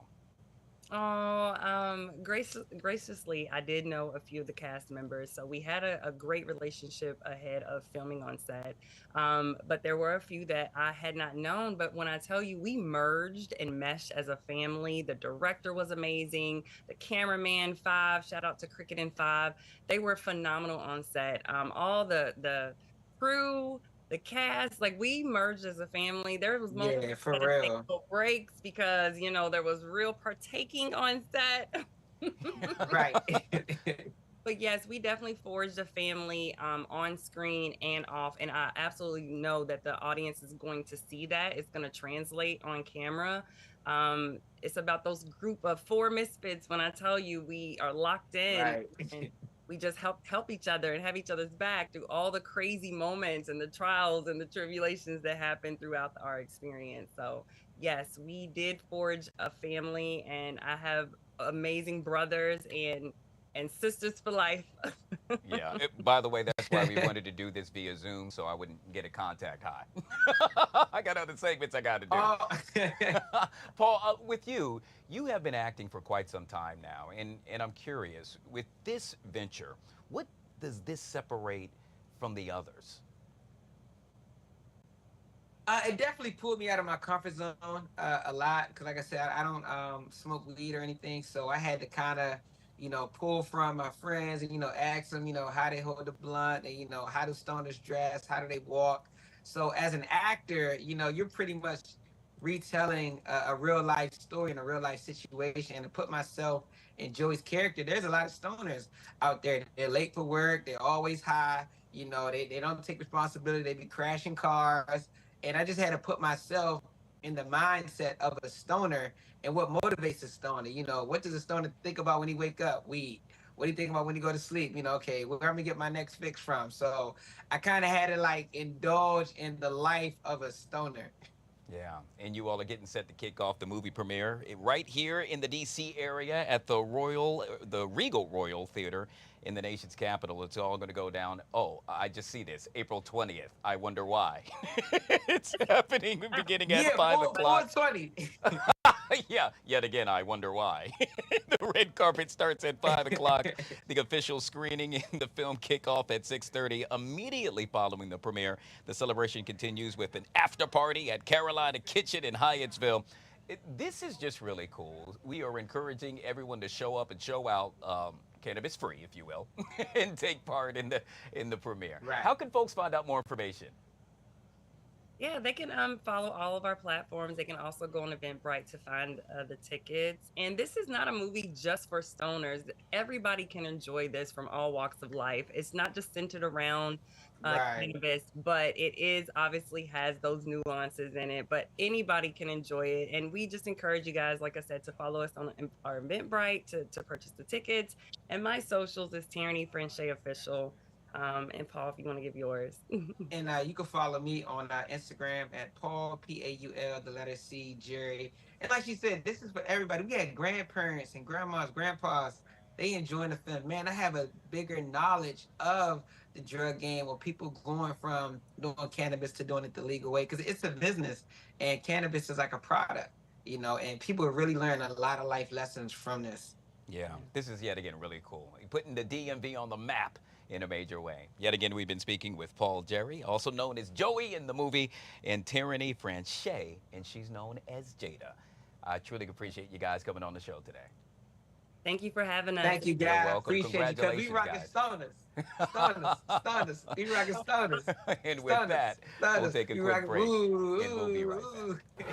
Speaker 13: Oh, graciously, I did know a few of the cast members, so we had a great relationship ahead of filming on set. But there were a few that I had not known. But when I tell you, we merged and meshed as a family. The director was amazing. The cameraman, shout out to Cricket and Five, they were phenomenal on set. All the crew, the cast, like we merged as a family. There was moments
Speaker 14: for real
Speaker 13: breaks because there was real partaking on set.
Speaker 14: Right.
Speaker 13: But yes, we definitely forged a family on screen and off, and I absolutely know that the audience is going to see that. It's going to translate on camera. It's about those group of 4 misfits. When I tell you we are locked in,
Speaker 14: right.
Speaker 13: And we just help each other and have each other's back through all the crazy moments and the trials and the tribulations that happen throughout our experience. So yes, we did forge a family, and I have amazing brothers and sisters for life.
Speaker 1: Yeah. By the way, that's why we wanted to do this via Zoom, so I wouldn't get a contact high. I got other segments I got to do. Paul, with you have been acting for quite some time now, and I'm curious, with this venture, what does this separate from the others?
Speaker 14: It definitely pulled me out of my comfort zone a lot, because like I said, I don't smoke weed or anything, so I had to kind of pull from my friends and, ask them, how they hold the blunt and, how do stoners dress? How do they walk? So as an actor, you're pretty much retelling a real life story in a real life situation. And to put myself in Joey's character, there's a lot of stoners out there. They're late for work. They're always high. They don't take responsibility. They be crashing cars. And I just had to put myself in the mindset of a stoner and what motivates a stoner. What does a stoner think about when he wake up? Weed. What do you think about when you go to sleep? Okay, where am I gonna get my next fix from? So I kind of had to indulge in the life of a stoner.
Speaker 1: Yeah, and you all are getting set to kick off the movie premiere right here in the DC area at the Regal Royal Theater in the nation's capital. It's all going to go down. Oh, I just see this. April 20th. I wonder why. It's happening beginning at 5 o'clock.
Speaker 14: 420.
Speaker 1: Yeah, yet again, I wonder why. The red carpet starts at 5 o'clock. The official screening and the film kick off at 6:30. Immediately following the premiere, the celebration continues with an after party at Carolina Kitchen in Hyattsville. This is just really cool. We are encouraging everyone to show up and show out, cannabis free, if you will, and take part in the premiere.
Speaker 14: Right.
Speaker 1: How can folks find out more information?
Speaker 13: Yeah, they can follow all of our platforms. They can also go on Eventbrite to find the tickets. And this is not a movie just for stoners. Everybody can enjoy this from all walks of life. It's not just centered around
Speaker 14: Right.
Speaker 13: cannabis, but it is obviously has those nuances in it. But anybody can enjoy it. And we just encourage you guys, like I said, to follow us on our Eventbrite to purchase the tickets. And my socials is Tyranny Frenchay Official. And Paul, if you want to give yours.
Speaker 14: And you can follow me on Instagram at Paul, Paul, the letter C, Jerry. And like you said, this is for everybody. We had grandparents and grandmas, grandpas. They enjoying the film. Man, I have a bigger knowledge of the drug game or people going from doing cannabis to doing it the legal way because it's a business and cannabis is like a product, and people really learn a lot of life lessons from this.
Speaker 1: Yeah, this is yet again really cool. Putting the DMV on the map in a major way. Yet again, we've been speaking with Paul Jerry, also known as Joey in the movie, and Tyranny Frenchay, and she's known as Jada. I truly appreciate you guys coming on the show today.
Speaker 13: Thank you for having us.
Speaker 14: Thank you,
Speaker 1: You're
Speaker 14: guys.
Speaker 1: welcome.
Speaker 14: Appreciate you because we rocking
Speaker 1: guys.
Speaker 14: stoners. We rocking stoners.
Speaker 1: And with that, we'll take a quick break, and we'll be right back.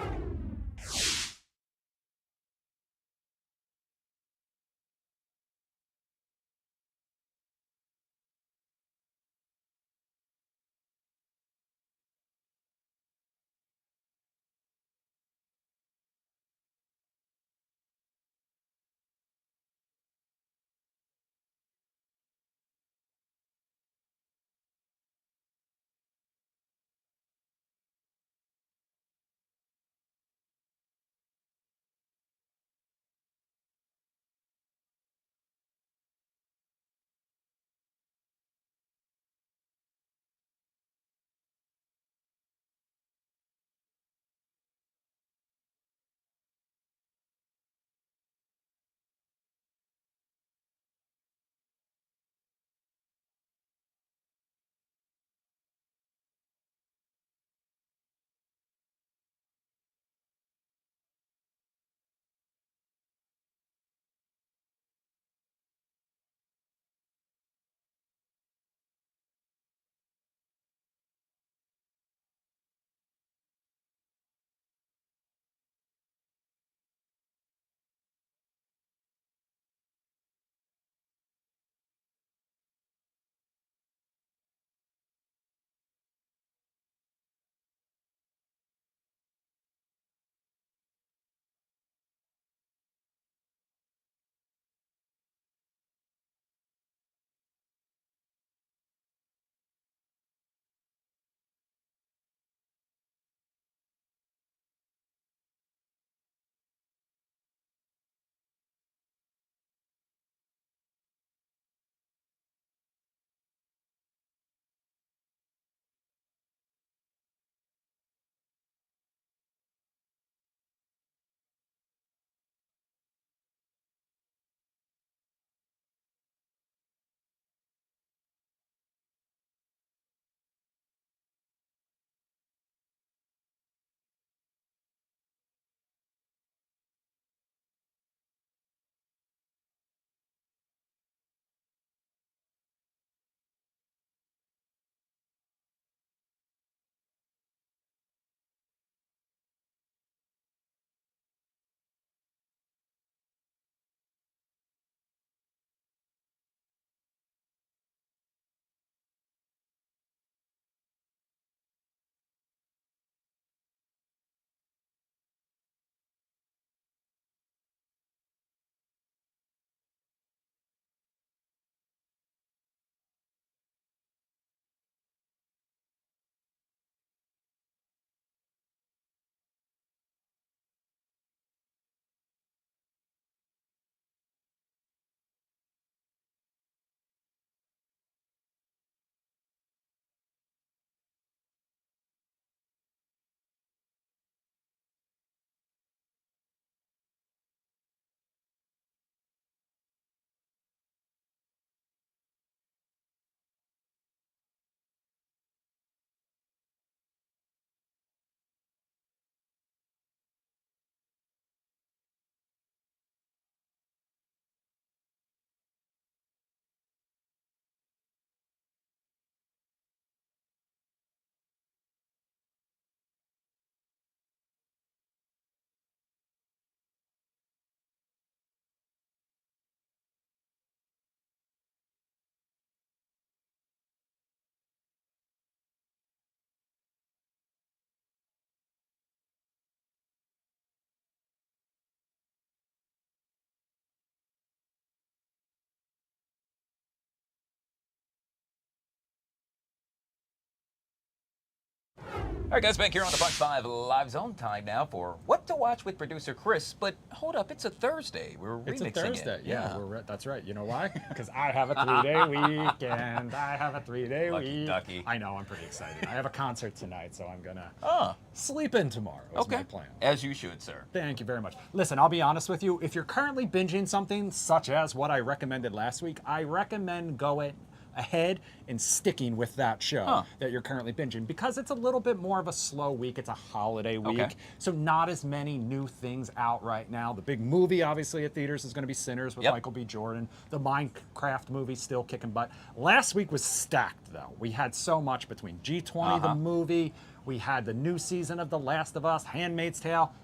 Speaker 1: All right, guys, back here on the Fox 5 Live Zone. Time now for What to Watch with producer Chris. But hold up, it's a Thursday. We're remixing
Speaker 15: It's a Thursday.
Speaker 1: it.
Speaker 15: Yeah, that's right. You know why? Because I have a 3-day weekend. I have a 3-day week.
Speaker 1: Ducky.
Speaker 15: I know, I'm pretty excited. I have a concert tonight, so I'm going to sleep in tomorrow is my plan.
Speaker 1: As you should, sir.
Speaker 15: Thank you very much. Listen, I'll be honest with you. If you're currently binging something such as what I recommended last week, I recommend going ahead and sticking with that show that you're currently binging, because it's a little bit more of a slow week. It's a holiday week, so not as many new things out right now. The big movie, obviously, at theaters is going to be Sinners with Michael B. Jordan. The Minecraft movie still kicking butt. Last week was stacked, though. We had so much between G20, the movie. We had the new season of The Last of Us, Handmaid's Tale.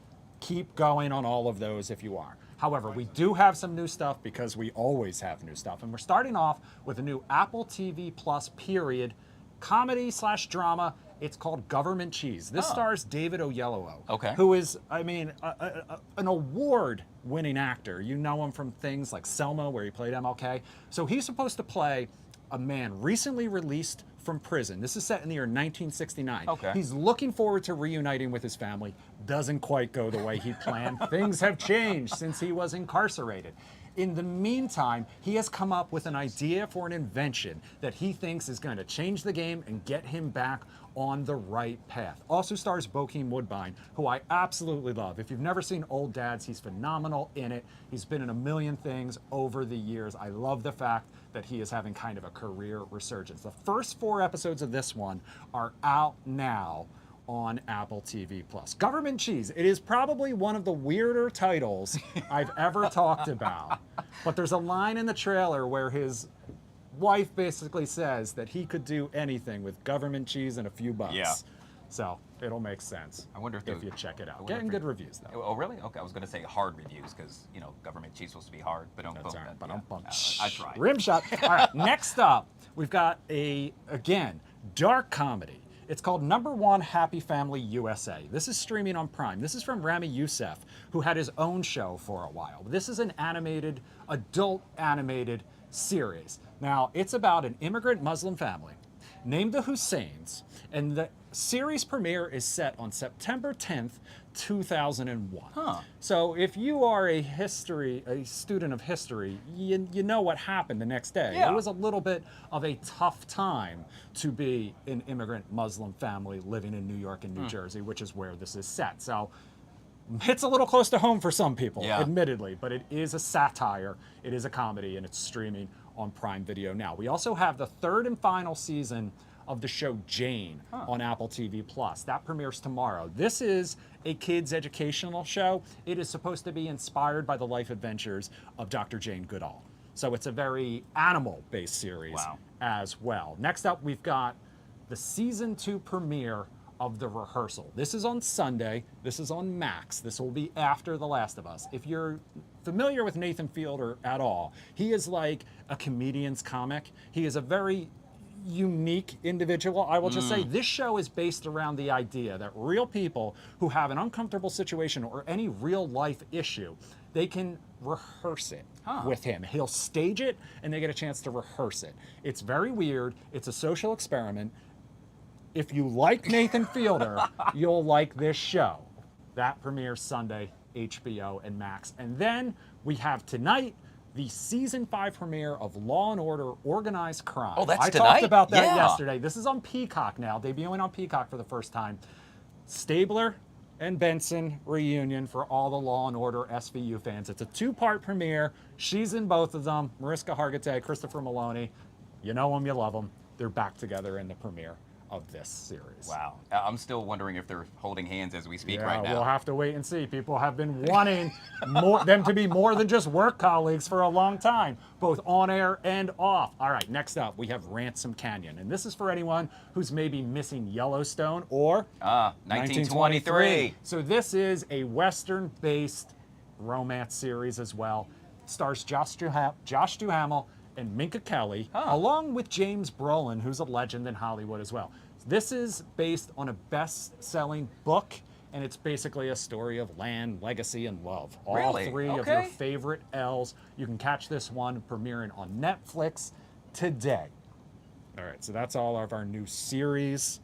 Speaker 15: Keep going on all of those if you are. However, we do have some new stuff, because we always have new stuff. And we're starting off with a new Apple TV Plus period comedy/drama. It's called Government Cheese. This stars David Oyelowo, who is, I mean, an award-winning actor. You know him from things like Selma, where he played MLK. So he's supposed to play a man recently released from prison. This is set in the year 1969. He's looking forward to reuniting with his family. Doesn't quite go the way he planned. Things have changed since he was incarcerated. In the meantime, he has come up with an idea for an invention that he thinks is going to change the game and get him back on the right path. Also stars Bokeem Woodbine, who I absolutely love. If you've never seen Old Dads, he's phenomenal in it. He's been in a million things over the years. I love the fact that he is having kind of a career resurgence. The first 4 episodes of this one are out now on Apple TV Plus. Government Cheese. It is probably one of the weirder titles I've ever talked about. But there's a line in the trailer where his wife basically says that he could do anything with government cheese and a few bucks.
Speaker 1: Yeah.
Speaker 15: So it'll make sense.
Speaker 1: I wonder
Speaker 15: if you check it out. Getting good reviews though.
Speaker 1: Oh, really? Okay, I was going to say hard reviews, because, you know, government cheese is supposed to be hard. But don't I tried.
Speaker 15: Rim shot. All right, next up, we've got again, dark comedy. It's called Number One Happy Family USA. This is streaming on Prime. This is from Rami Youssef, who had his own show for a while. This is an adult animated series. Now, it's about an immigrant Muslim family named the Husseins, and the series premiere is set on September 10th, 2001. So if you are a student of history, you know what happened the next day. It was a little bit of a tough time to be an immigrant Muslim family living in New York and New Jersey, which is where this is set. So it's a little close to home for some people, admittedly, but it is a satire, it is a comedy, and it's streaming on Prime Video now. We also have the 3rd and final season of the show Jane on Apple TV Plus. That premieres tomorrow. This is a kids' educational show. It is supposed to be inspired by the life adventures of Dr. Jane Goodall. So it's a very animal-based series as well. Next up, we've got the season 2 premiere of The Rehearsal. This is on Sunday. This is on Max. This will be after The Last of Us. If you're familiar with Nathan Fielder at all, he is like a comedian's comic. He is a very unique individual. I will just say this show is based around the idea that real people who have an uncomfortable situation or any real life issue, they can rehearse it with him. He'll stage it and they get a chance to rehearse it. It's very weird. It's a social experiment. If you like Nathan Fielder, you'll like this show. That premieres Sunday, HBO and Max. And then we have tonight the season 5 premiere of Law and Order Organized Crime.
Speaker 1: Oh, that's
Speaker 15: I
Speaker 1: tonight?
Speaker 15: talked about that yesterday. This is on Peacock now, debuting on Peacock for the first time. Stabler and Benson reunion for all the Law and Order SVU fans. It's a 2-part premiere. She's in both of them. Mariska Hargitay, Christopher Maloney. You know them, you love them. They're back together in the premiere of this series.
Speaker 1: Wow. I'm still wondering if they're holding hands as we speak right now.
Speaker 15: We'll have to wait and see. People have been wanting them to be more than just work colleagues for a long time, both on air and off. All right, next up, we have Ransom Canyon. And this is for anyone who's maybe missing Yellowstone or
Speaker 1: 1923.
Speaker 15: So this is a Western-based romance series as well. It stars Josh Duhamel and Minka Kelly, along with James Brolin, who's a legend in Hollywood as well. This is based on a best-selling book, and it's basically a story of land, legacy, and love. All 3 of your favorite L's. You can catch this one premiering on Netflix today. All right, so that's all of our new series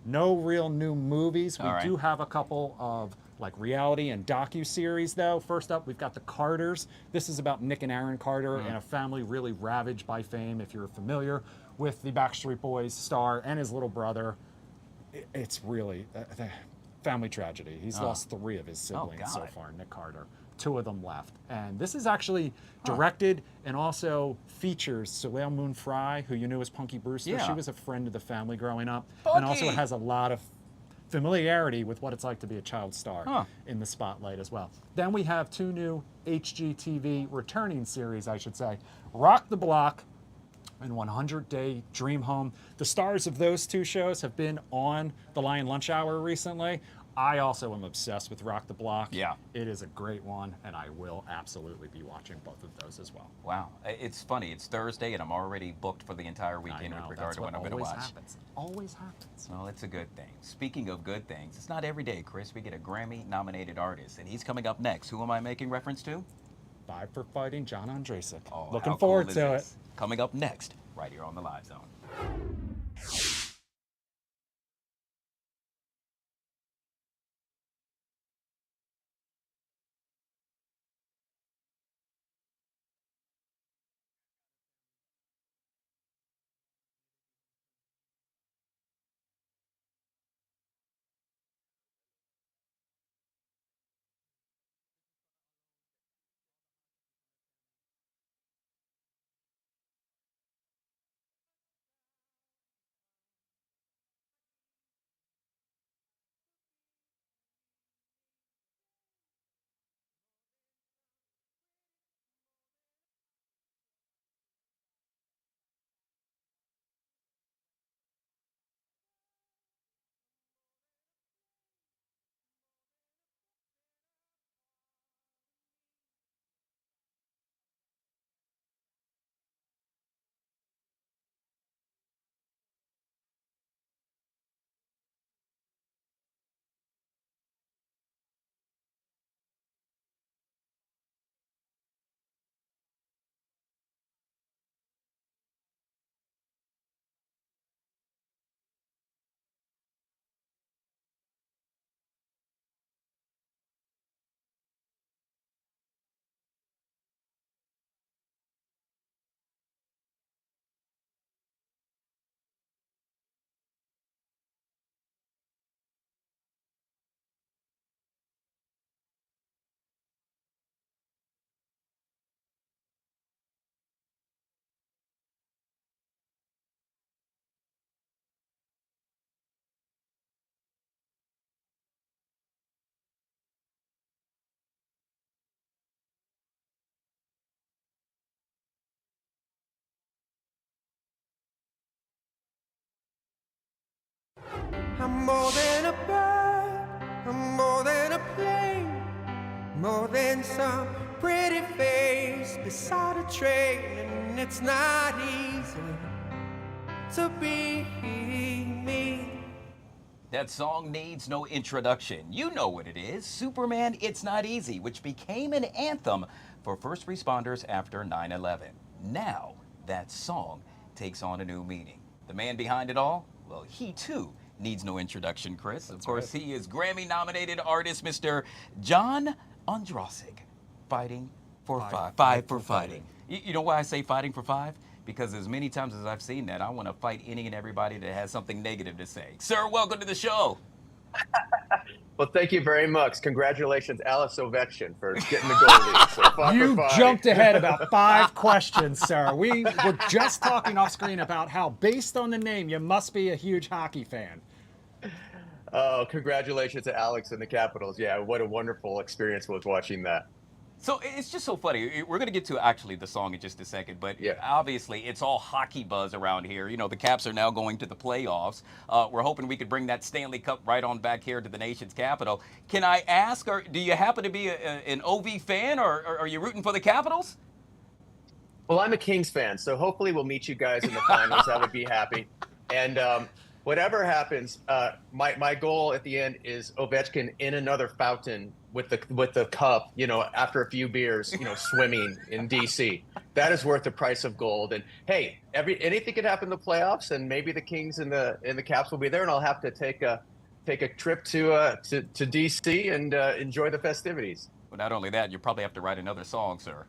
Speaker 15: No real new movies. We
Speaker 1: All right.
Speaker 15: do have a couple of like reality and docu-series though. First up, we've got The Carters. This is about Nick and Aaron Carter and a family really ravaged by fame. If you're familiar with the Backstreet Boys star and his little brother, it's really a family tragedy. He's lost 3 of his siblings so far, Nick Carter. 2 of them left. And this is actually directed and also features Soleil Moon Frye, who you knew as Punky Brewster.
Speaker 1: Yeah.
Speaker 15: She was a friend of the family growing up. And also
Speaker 1: Punky!
Speaker 15: has a lot of familiarity with what it's like to be a child star in the spotlight as well. Then we have 2 new HGTV returning series, I should say. Rock the Block and 100 Day Dream Home. The stars of those 2 shows have been on The Lion Lunch Hour recently. I also am obsessed with Rock the Block.
Speaker 1: Yeah.
Speaker 15: It is a great one, and I will absolutely be watching both of those as well.
Speaker 1: Wow. It's funny. It's Thursday, and I'm already booked for the entire weekend with regard to what I'm going to watch.
Speaker 15: Happens. Always happens.
Speaker 1: Well, it's a good thing. Speaking of good things, it's not every day, Chris, we get a Grammy-nominated artist, and he's coming up next. Who am I making reference to?
Speaker 15: 5 for Fighting, John Ondrasik.
Speaker 1: Oh,
Speaker 15: Looking
Speaker 1: how
Speaker 15: forward
Speaker 1: cool is
Speaker 15: to it.
Speaker 1: this? Coming up next, right here on the Live Zone.
Speaker 16: I'm more than a bird, I'm more than a plane, more than some pretty face beside a train, and it's not easy to be me.
Speaker 1: That song needs no introduction. You know what it is. Superman, It's Not Easy, which became an anthem for first responders after 9/11. Now, that song takes on a new meaning. The man behind it all? Well, he too needs no introduction, Chris. Of course, he is Grammy-nominated artist Mr. John Ondrasik, fighting for five for fighting. You know why I say fighting for 5? Because as many times as I've seen that, I want to fight any and everybody that has something negative to say. Sir, welcome to the show.
Speaker 17: Well, thank you very much. Congratulations, Alex Ovechkin, for getting the goal lead. So 5
Speaker 15: You
Speaker 17: for 5.
Speaker 15: jumped ahead about 5 questions, sir. We were just talking off screen about how, based on the name, you must be a huge hockey fan.
Speaker 17: Oh, congratulations to Alex and the Capitals. Yeah, what a wonderful experience was watching that.
Speaker 1: So it's just so funny. We're going to get to actually the song in just a second, but obviously it's all hockey buzz around here. You know, the Caps are now going to the playoffs. We're hoping we could bring that Stanley Cup right on back here to the nation's capital. Can I ask, or do you happen to be an OV fan, or are you rooting for the Capitals?
Speaker 17: Well, I'm a Kings fan, so hopefully we'll meet you guys in the finals. I would be happy. And whatever happens, my goal at the end is Ovechkin in another fountain with the cup, after a few beers, swimming in DC. That is worth the price of gold. And hey, anything can happen in the playoffs, and maybe the Kings and the Caps will be there, and I'll have to take a trip to DC and enjoy the festivities.
Speaker 1: Well, not only that, you probably have to write another song, sir.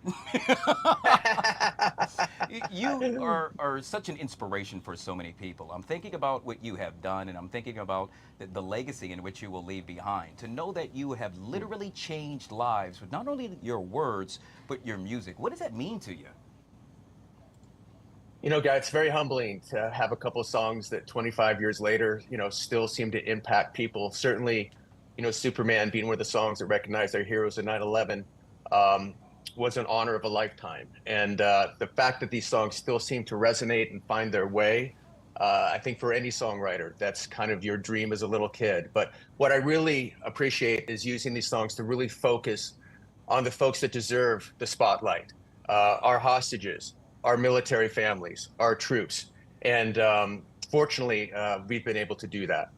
Speaker 1: You are such an inspiration for so many people. I'm thinking about what you have done, and I'm thinking about the legacy in which you will leave behind. To know that you have literally changed lives with not only your words, but your music. What does that mean to you?
Speaker 17: Guy, it's very humbling to have a couple of songs that 25 years later, still seem to impact people. Certainly, Superman being one of the songs that recognized their heroes in 9/11 was an honor of a lifetime. And the fact that these songs still seem to resonate and find their way, I think for any songwriter, that's kind of your dream as a little kid. But what I really appreciate is using these songs to really focus on the folks that deserve the spotlight, our hostages, our military families, our troops. And fortunately, we've been able to do that.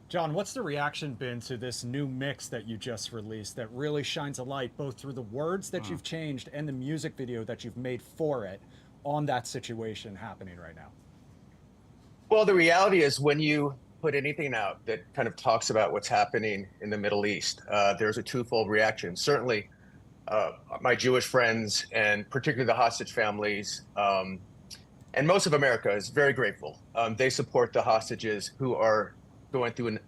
Speaker 15: John, what's the reaction been to this new mix that you just released that really shines a light both through the words that you've changed and the music video that you've made for it on that situation happening right now?
Speaker 17: Well, the reality is when you put anything out that kind of talks about what's happening in the Middle East, there's a twofold reaction. Certainly, my Jewish friends and particularly the hostage families and most of America is very grateful. They support the hostages who are going through an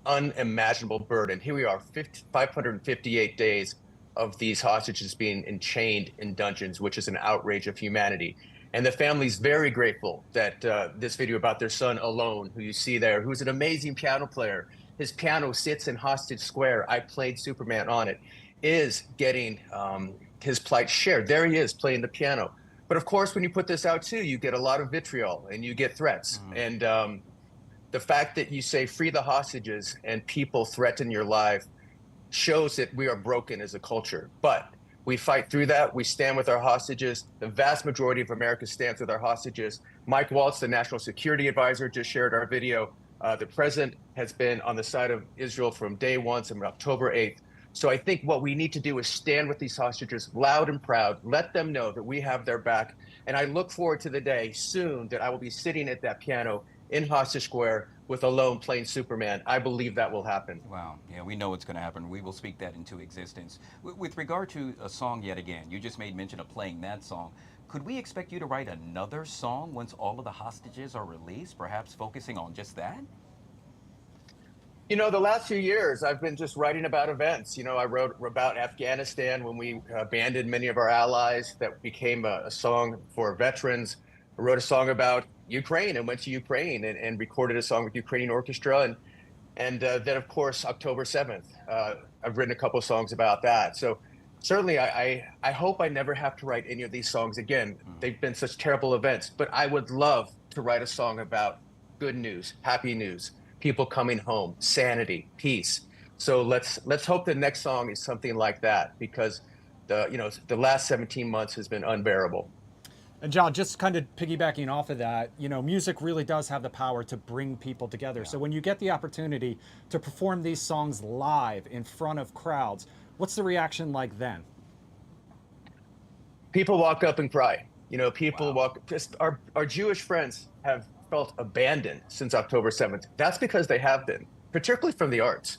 Speaker 17: unimaginable burden. Here we are, 558 days of these hostages being enchained in dungeons, which is an outrage of humanity. And the family's very grateful that this video about their son Alone, who you see there, who's an amazing piano player, his piano sits in Hostage Square, I played Superman on it, is getting his plight shared. There he is playing the piano. But of course, when you put this out too, you get a lot of vitriol and you get threats. And the fact that you say free the hostages and people threaten your life shows that we are broken as a culture. But we fight through that. We stand with our hostages. The vast majority of America stands with our hostages. Mike Waltz, the National Security Advisor, just shared our video. The president has been on the side of Israel from day one, from October 8th. So I think what we need to do is stand with these hostages loud and proud, let them know that we have their back. And I look forward to the day soon that I will be sitting at that piano in Hostage Square with Alone playing Superman. I believe that will happen.
Speaker 1: Wow. Yeah, we know it's going to happen. We will speak that into existence. With regard to a song yet again, you just made mention of playing that song. Could we expect you to write another song once all of the hostages are released, perhaps focusing on just that?
Speaker 17: The last few years, I've been just writing about events. I wrote about Afghanistan when we abandoned many of our allies. That became a song for veterans. I wrote a song about Ukraine and went to Ukraine and recorded a song with Ukrainian orchestra. And then, of course, October 7th, I've written a couple of songs about that. So certainly, I hope I never have to write any of these songs again. They've been such terrible events. But I would love to write a song about good news, happy news, people coming home, sanity, peace. So let's hope the next song is something like that, because the last 17 months has been unbearable.
Speaker 15: And John, just kind of piggybacking off of that, music really does have the power to bring people together. So when you get the opportunity to perform these songs live in front of crowds, what's the reaction like then?
Speaker 17: People walk up and cry. People walk. Just our Jewish friends have felt abandoned since October 7th. That's because they have been, particularly from the arts.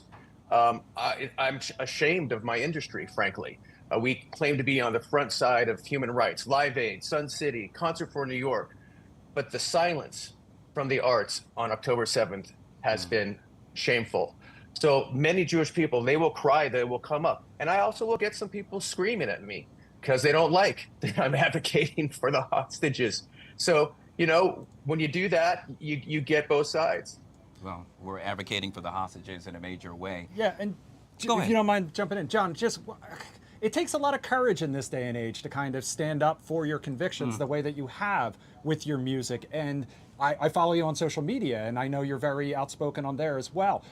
Speaker 17: I'm ashamed of my industry, frankly. We claim to be on the front side of human rights, Live Aid, Sun City, Concert for New York. But the silence from the arts on October 7th has been shameful. So many Jewish people, they will cry, they will come up. And I also will get some people screaming at me because they don't like that I'm advocating for the hostages. So, when you do that, you get both sides.
Speaker 1: Well, we're advocating for the hostages in a major way.
Speaker 15: Yeah, and if you don't mind jumping in, John, it takes a lot of courage in this day and age to kind of stand up for your convictions the way that you have with your music. And I follow you on social media, and I know you're very outspoken on there as well.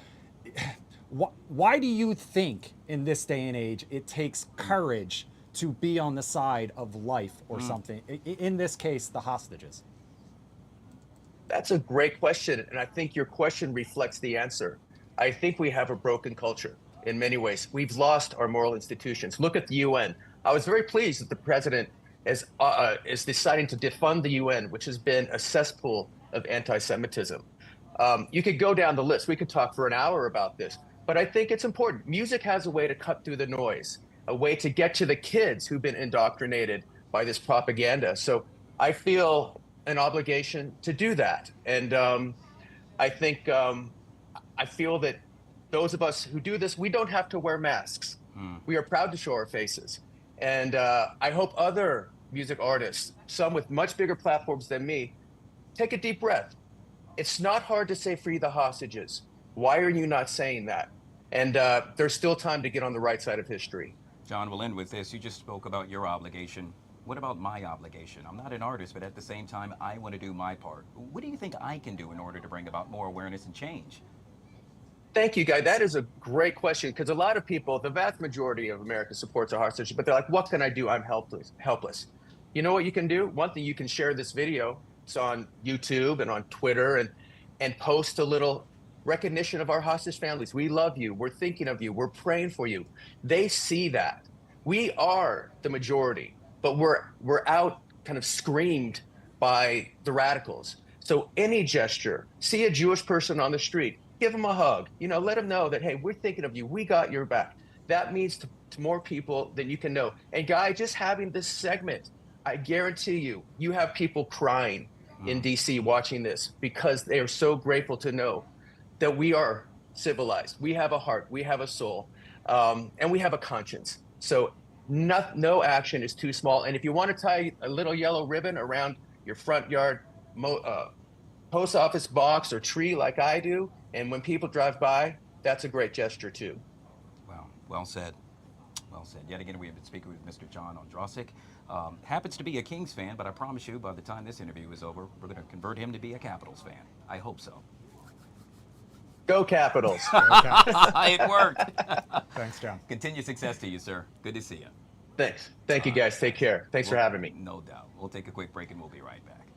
Speaker 15: Why do you think in this day and age it takes courage to be on the side of life or something? In this case, the hostages.
Speaker 17: That's a great question, and I think your question reflects the answer. I think we have a broken culture in many ways. We've lost our moral institutions. Look at the UN. I was very pleased that the president is deciding to defund the UN, which has been a cesspool of anti-Semitism. You could go down the list. We could talk for an hour about this, but I think it's important. Music has a way to cut through the noise, a way to get to the kids who've been indoctrinated by this propaganda. So I feel an obligation to do that. And I think I feel that those of us who do this, we don't have to wear masks. We are proud to show our faces. And I hope other music artists, some with much bigger platforms than me, take a deep breath. It's not hard to say free the hostages. Why are you not saying that? And there's still time to get on the right side of history.
Speaker 1: John, we'll end with this. You just spoke about your obligation. What about my obligation? I'm not an artist, but at the same time, I want to do my part. What do you think I can do in order to bring about more awareness and change?
Speaker 17: Thank you, Guy. That is a great question, because a lot of people, the vast majority of America supports a hostage, but they're like, what can I do? I'm helpless. You know what you can do? One thing, you can share this video. It's on YouTube and on Twitter, and post a little recognition of our hostage families. We love you. We're thinking of you. We're praying for you. They see that. We are the majority, but we're out kind of screamed by the radicals. So any gesture, see a Jewish person on the street, give them a hug, let them know that, hey, we're thinking of you. We got your back. That means to more people than you can know. And Guy, just having this segment, I guarantee you have people crying in DC watching this, because they are so grateful to know that we are civilized. We have a heart, we have a soul, and we have a conscience. So no action is too small. And if you want to tie a little yellow ribbon around your front yard post office box or tree like I do, and when people drive by, that's a great gesture too.
Speaker 1: Wow, well said. Well said. Yet again, we have been speaking with Mr. John Ondrasik. Happens to be a Kings fan, but I promise you, by the time this interview is over, we're going to convert him to be a Capitals fan. I hope so.
Speaker 17: Go Capitals.
Speaker 1: It worked.
Speaker 15: Thanks, John.
Speaker 1: Continued success to you, sir. Good to see you.
Speaker 17: Thanks. Thank you, guys. Take care. Thanks for having me.
Speaker 1: No doubt. We'll take a quick break and we'll be right back.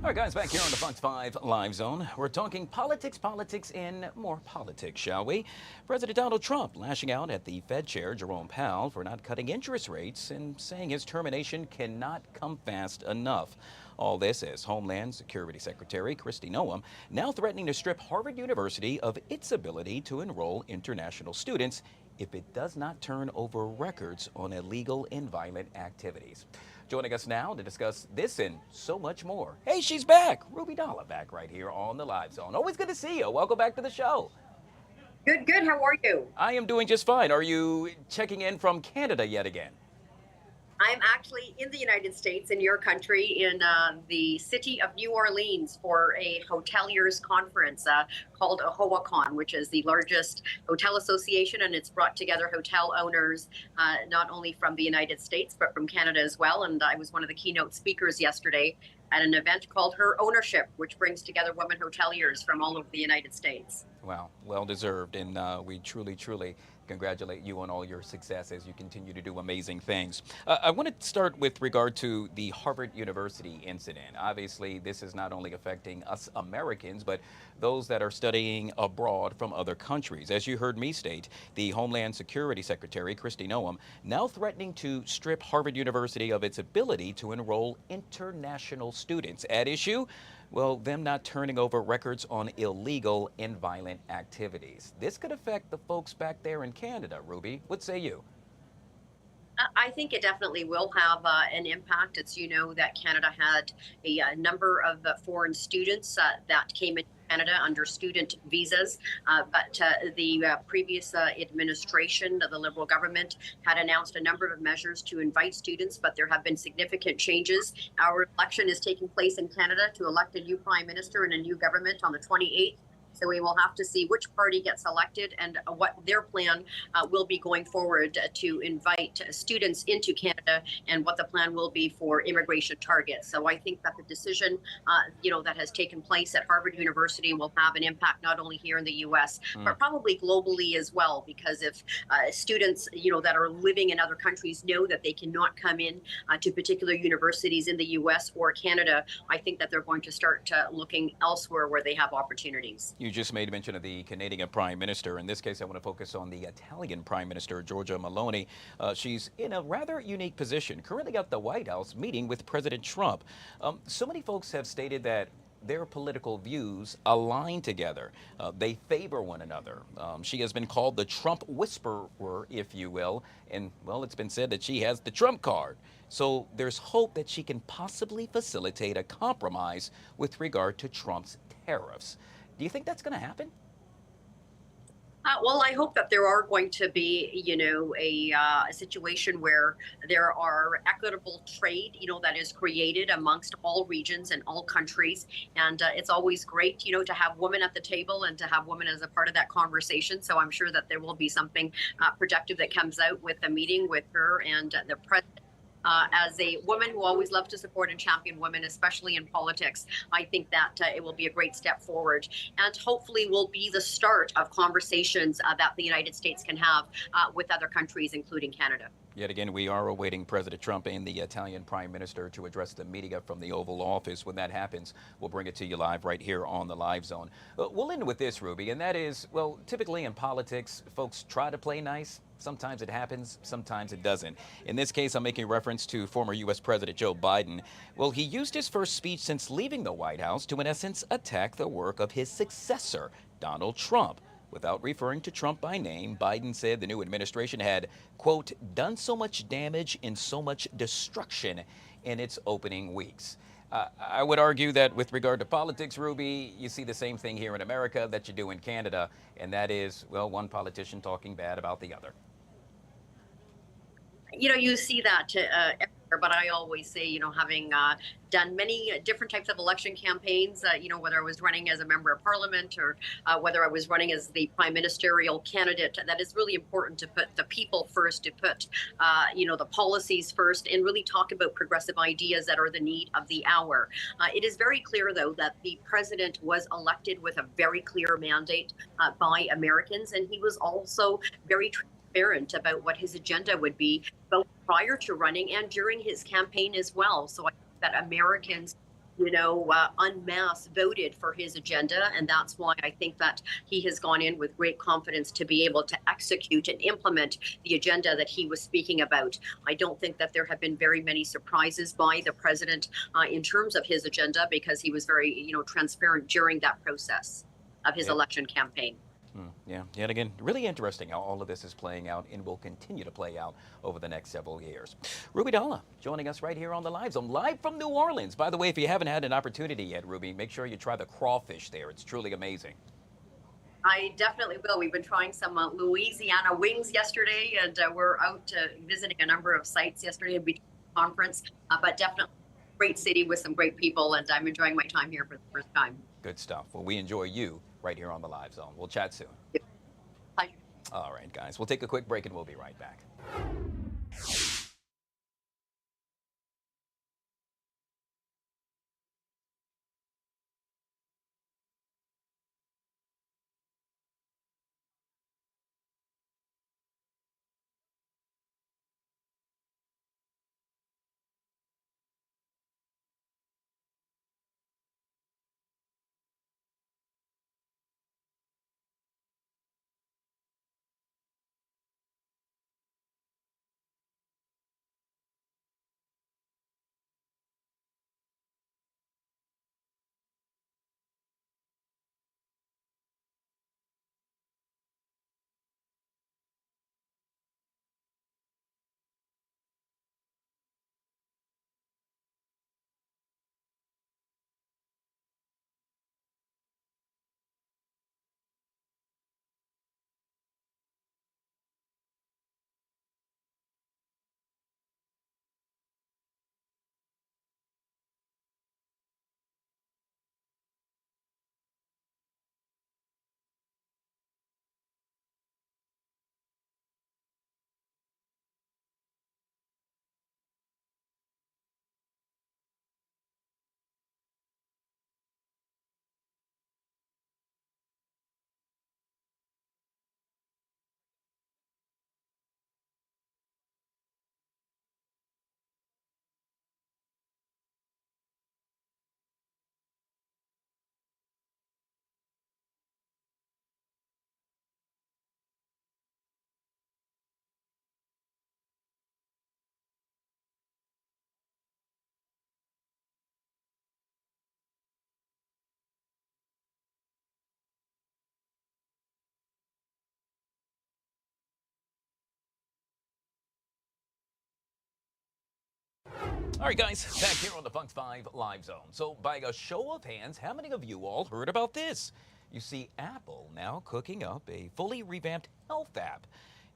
Speaker 1: All right, guys, back here on the Fox 5 Live Zone. We're talking politics, and more politics, shall we? President Donald Trump lashing out at the Fed Chair, Jerome Powell, for not cutting interest rates and saying his termination cannot come fast enough. All this as Homeland Security Secretary Kristi Noem now threatening to strip Harvard University of its ability to enroll international students if it does not turn over records on illegal and violent activities. Joining us now to discuss this and so much more. Hey, she's back. Ruby Dhalla back right here on the Live Zone. Always good to see you. Welcome back to the show.
Speaker 18: Good, good. How are you?
Speaker 1: I am doing just fine. Are you checking in from Canada yet again?
Speaker 18: I'm actually in the United States, in your country, in the city of New Orleans for a hoteliers conference called AHOACON, which is the largest hotel association, and it's brought together hotel owners not only from the United States, but from Canada as well. And I was one of the keynote speakers yesterday at an event called Her Ownership, which brings together women hoteliers from all over the United States.
Speaker 1: Wow, well deserved, and we truly congratulate you on all your success as you continue to do amazing things. I want to start with regard to the Harvard University incident. Obviously, this is not only affecting us Americans, but those that are studying abroad from other countries. As you heard me state, the Homeland Security Secretary, Kristi Noem, now threatening to strip Harvard University of its ability to enroll international students. At issue, well, them not turning over records on illegal and violent activities. This could affect the folks back there in Canada. Ruby, what say you?
Speaker 18: I think it definitely will have an impact. It's, you know, that Canada had a number of foreign students that came into Canada under student visas, but the previous administration, the Liberal government, had announced a number of measures to invite students, but there have been significant changes. Our election is taking place in Canada to elect a new prime minister and a new government on the 28th. So we will have to see which party gets elected and what their plan will be going forward to invite students into Canada and what the plan will be for immigration targets. So I think that the decision, you know, that has taken place at Harvard University will have an impact not only here in the U.S., but probably globally as well, because if students, you know, that are living in other countries know that they cannot come in to particular universities in the U.S. or Canada, I think that they're going to start looking elsewhere where they have opportunities.
Speaker 1: You just made mention of the Canadian Prime Minister. In this case, I want to focus on the Italian Prime Minister, Giorgia Meloni. She's in a rather unique position, currently at the White House meeting with President Trump. So many folks have stated that their political views align together. They favor one another. She has been called the Trump whisperer, if you will, and, well, it's been said that she has the Trump card. So there's hope that she can possibly facilitate a compromise with regard to Trump's tariffs. Do you think that's going to happen?
Speaker 18: Well, I hope that there are going to be, you know, a situation where there are equitable trade, you know, that is created amongst all regions and all countries. And it's always great, you know, to have women at the table and to have women as a part of that conversation. So I'm sure that there will be something productive that comes out with the meeting with her and the president. As a woman who always loved to support and champion women, especially in politics, I think that it will be a great step forward and hopefully will be the start of conversations that the United States can have with other countries, including Canada.
Speaker 1: Yet again, we are awaiting President Trump and the Italian Prime Minister to address the media from the Oval Office. When that happens, we'll bring it to you live right here on the Live Zone. We'll end with this, Ruby, and that is, well, typically in politics, folks try to play nice. Sometimes it happens, sometimes it doesn't. In this case, I'm making reference to former U.S. President Joe Biden. Well, he used his first speech since leaving the White House to, in essence, attack the work of his successor, Donald Trump. Without referring to Trump by name, Biden said the new administration had, quote, done so much damage and so much destruction in its opening weeks. I would argue that with regard to politics, Ruby, you see the same thing here in America that you do in Canada, and that is, well, one politician talking bad about the other.
Speaker 18: You know, you see that everywhere, but I always say, you know, having done many different types of election campaigns, you know, whether I was running as a member of parliament or whether I was running as the prime ministerial candidate, that is really important to put the people first, to put, you know, the policies first, and really talk about progressive ideas that are the need of the hour. It is very clear, though, that the president was elected with a very clear mandate by Americans, and he was also very transparent about what his agenda would be, both prior to running and during his campaign as well. So I think that Americans, you know, en masse voted for his agenda, and that's why I think that he has gone in with great confidence to be able to execute and implement the agenda that he was speaking about. I don't think that there have been very many surprises by the president in terms of his agenda, because he was very, you know, transparent during that process of his election campaign.
Speaker 1: Yeah, yet again, really interesting how all of this is playing out and will continue to play out over the next several years. Ruby Dalla joining us right here on the Live Zone, live from New Orleans. By the way, if you haven't had an opportunity yet, Ruby, make sure you try the crawfish there. It's truly amazing.
Speaker 18: I definitely will. We've been trying some Louisiana wings yesterday, and we're out visiting a number of sites yesterday at the conference, but definitely great city with some great people, and I'm enjoying my time here for the first time.
Speaker 1: Good stuff. Well, we enjoy you right here on the Live Zone. We'll chat soon.
Speaker 18: Pleasure.
Speaker 1: All right, guys. We'll take a quick break and we'll be right back. All right, guys, back here on the Fox 5 Live Zone. So, by a show of hands, how many of you all heard about this? You see, Apple now cooking up a fully revamped health app.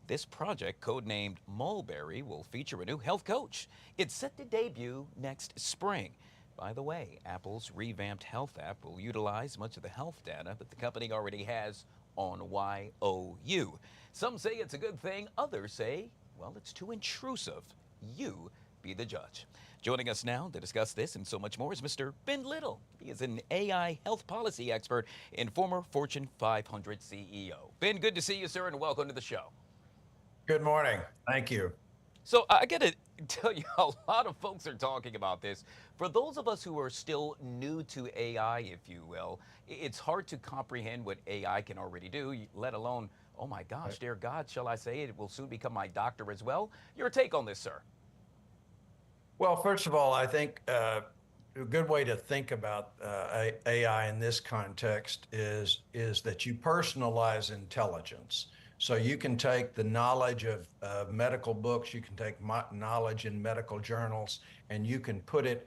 Speaker 1: This project, codenamed Mulberry, will feature a new health coach. It's set to debut next spring. By the way, Apple's revamped health app will utilize much of the health data that the company already has on YOU. Some say it's a good thing, others say, well, it's too intrusive. You be the judge. Joining us now to discuss this and so much more is Mr. Ben Little. He is an AI health policy expert and former Fortune 500 CEO. Ben, good to see you, sir, and welcome to the show.
Speaker 19: Good morning. Thank you.
Speaker 1: So I got to tell you, a lot of folks are talking about this. For those of us who are still new to AI, if you will, it's hard to comprehend what AI can already do, let alone, oh my gosh, dear God, shall I say, it will soon become my doctor as well. Your take on this, sir?
Speaker 19: Well, first of all, I think a good way to think about AI in this context is that you personalize intelligence. So you can take the knowledge of medical books, you can take knowledge in medical journals, and you can put it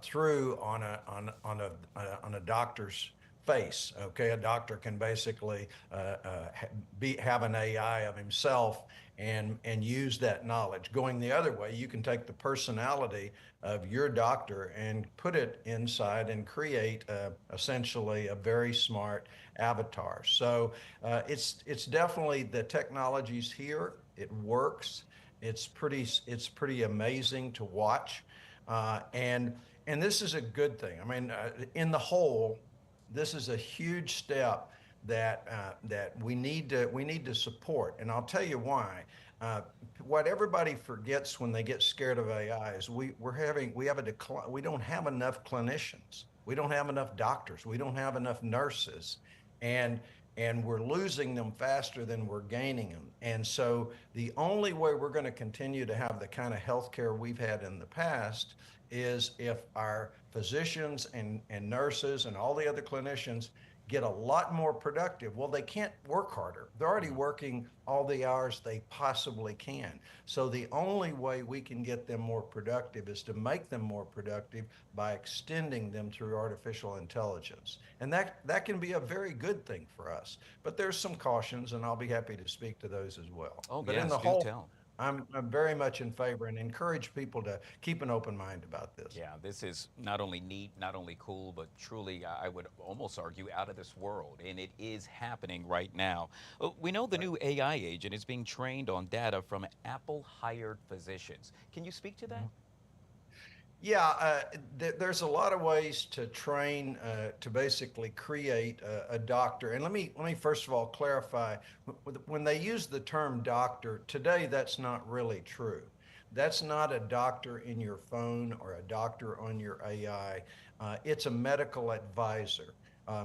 Speaker 19: through on a doctor's face. Okay, a doctor can basically have an AI of himself and use that knowledge. Going the other way, you can take the personality of your doctor and put it inside and create essentially a very smart avatar. So it's definitely, the technology's here. It works. It's pretty amazing to watch, and this is a good thing. I mean, in the whole, this is a huge step that we need to support, and I'll tell you why. What everybody forgets when they get scared of AI is we have a decline. We don't have enough clinicians. We don't have enough doctors. We don't have enough nurses, and we're losing them faster than we're gaining them. And so the only way we're going to continue to have the kind of healthcare we've had in the past is if our physicians and nurses and all the other clinicians get a lot more productive. Well, they can't work harder. They're already working all the hours they possibly can. So the only way we can get them more productive is to make them more productive by extending them through artificial intelligence. And that can be a very good thing for us. But there's some cautions, and I'll be happy to speak to those as well.
Speaker 1: Oh,
Speaker 19: but
Speaker 1: yes,
Speaker 19: in the
Speaker 1: do
Speaker 19: whole,
Speaker 1: tell.
Speaker 19: I'm very much in favor and encourage people to keep an open mind about this.
Speaker 1: Yeah, this is not only neat, not only cool, but truly, I would almost argue, out of this world. And it is happening right now. We know the new AI agent is being trained on data from Apple-hired physicians. Can you speak to that?
Speaker 19: Yeah, there's a lot of ways to train to basically create a doctor. And let me first of all clarify, when they use the term doctor, today that's not really true. That's not a doctor in your phone or a doctor on your AI. It's a medical advisor.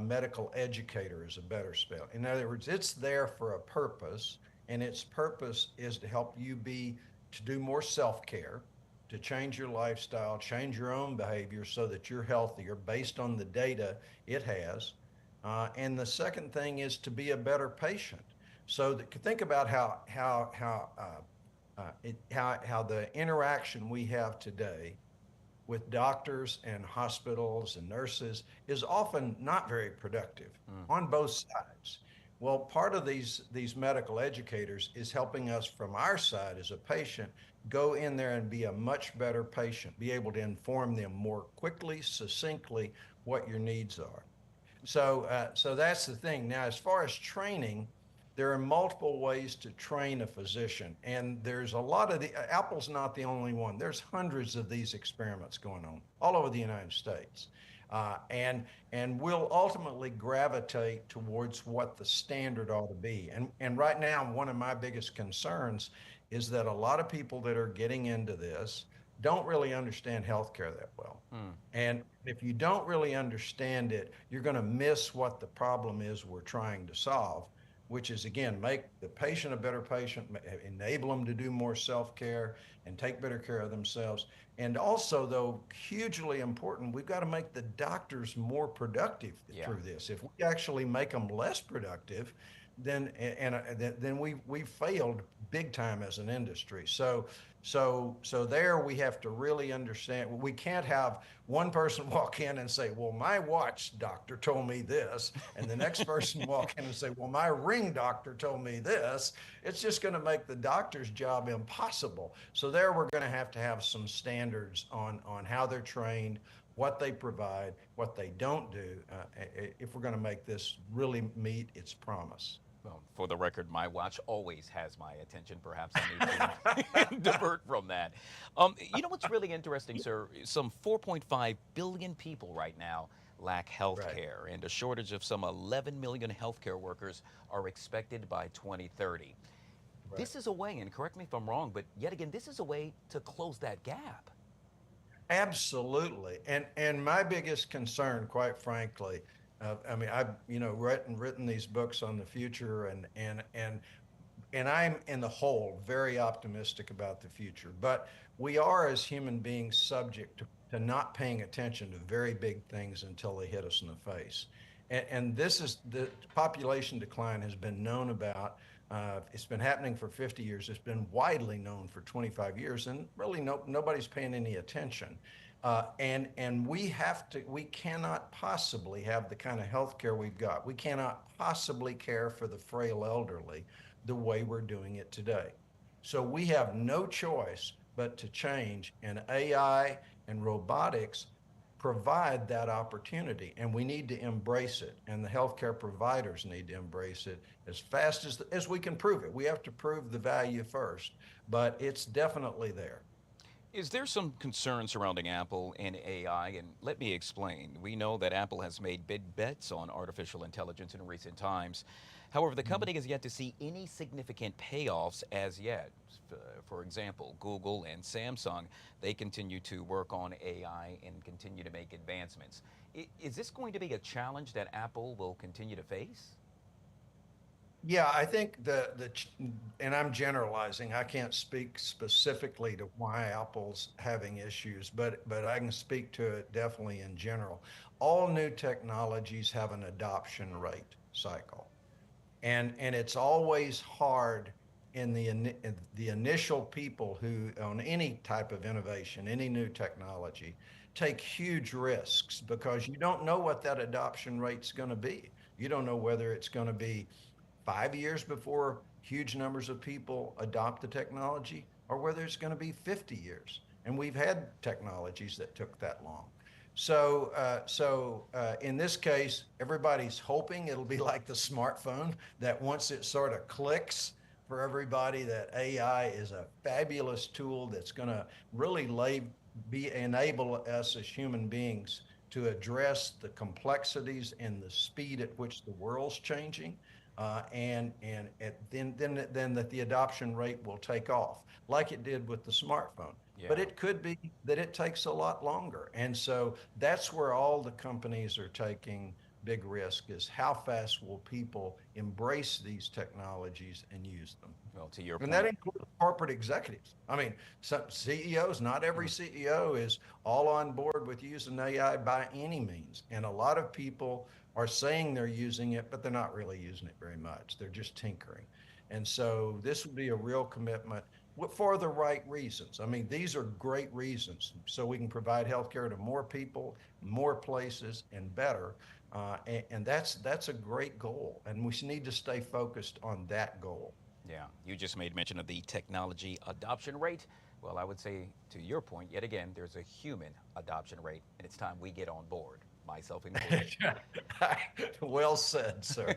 Speaker 19: Medical educator is a better spell. In other words, it's there for a purpose, and its purpose is to help you to do more self-care, to change your lifestyle, change your own behavior so that you're healthier based on the data it has. And the second thing is to be a better patient. So think about how the interaction we have today with doctors and hospitals and nurses is often not very productive on both sides. Well, part of these medical educators is helping us from our side as a patient go in there and be a much better patient, be able to inform them more quickly, succinctly what your needs are. So that's the thing. Now, as far as training, there are multiple ways to train a physician, and there's a lot of Apple's not the only one. There's hundreds of these experiments going on all over the United States. And we'll ultimately gravitate towards what the standard ought to be. And right now, one of my biggest concerns is that a lot of people that are getting into this don't really understand healthcare that well. And if you don't really understand it, you're going to miss what the problem is we're trying to solve, which is, again, make the patient a better patient, enable them to do more self-care and take better care of themselves. And also, though, hugely important, we've got to make the doctors more productive through this. If we actually make them less productive, then we failed big time as an industry. So there we have to really understand. We can't have one person walk in and say, well, my watch doctor told me this, and the next person walk in and say, well, my ring doctor told me this. It's just going to make the doctor's job impossible. So there we're going to have some standards on how they're trained, what they provide, what they don't do, if we're going to make this really meet its promise.
Speaker 1: Well, for the record, my watch always has my attention. Perhaps I need to divert from that. You know what's really interesting, sir? Some 4.5 billion people right now lack health care, and a shortage of some 11 million healthcare workers are expected by 2030. This is a way, and correct me if I'm wrong, but yet again, this is a way to close that gap.
Speaker 19: Absolutely. And my biggest concern, quite frankly, I mean, I've written these books on the future, and I'm in the whole very optimistic about the future. But we are, as human beings, subject to not paying attention to very big things until they hit us in the face. And this is the population decline has been known about. It's been happening for 50 years. It's been widely known for 25 years, and really nobody's paying any attention. And we cannot possibly have the kind of health care we've got. We cannot possibly care for the frail elderly the way we're doing it today. So we have no choice but to change, and AI and robotics provide that opportunity, and we need to embrace it, and the healthcare providers need to embrace it as fast as we can prove it. We have to prove the value first, but it's definitely there.
Speaker 1: Is there some concern surrounding Apple and AI? And let me explain. We know that Apple has made big bets on artificial intelligence in recent times. However, the company has yet to see any significant payoffs as yet. For example, Google and Samsung, they continue to work on AI and continue to make advancements. Is this going to be a challenge that Apple will continue to face?
Speaker 19: Yeah, I think and I'm generalizing. I can't speak specifically to why Apple's having issues, but I can speak to it definitely in general. All new technologies have an adoption rate cycle, and it's always hard in the initial people who on any type of innovation, any new technology, take huge risks because you don't know what that adoption rate's going to be. You don't know whether it's going to be 5 years before huge numbers of people adopt the technology, or whether it's going to be 50 years. And we've had technologies that took that long. So in this case, everybody's hoping it'll be like the smartphone, that once it sort of clicks for everybody that AI is a fabulous tool that's going to really enable us as human beings to address the complexities and the speed at which the world's changing. Then that the adoption rate will take off like it did with the smartphone.
Speaker 1: Yeah.
Speaker 19: But it could be that it takes a lot longer. And so that's where all the companies are taking big risk, is how fast will people embrace these technologies and use them.
Speaker 1: Well, to your
Speaker 19: And
Speaker 1: point.
Speaker 19: that includes corporate executives. I mean, some CEOs, not every CEO is all on board with using AI by any means. And a lot of people are saying they're using it, but they're not really using it very much. They're just tinkering. And so this would be a real commitment for the right reasons. I mean, these are great reasons, so we can provide healthcare to more people, more places, and better. And that's a great goal, and we need to stay focused on that goal.
Speaker 1: Yeah, you just made mention of the technology adoption rate. Well, I would say, to your point, yet again, there's a human adoption rate, and it's time we get on board, myself included.
Speaker 19: Well said, sir.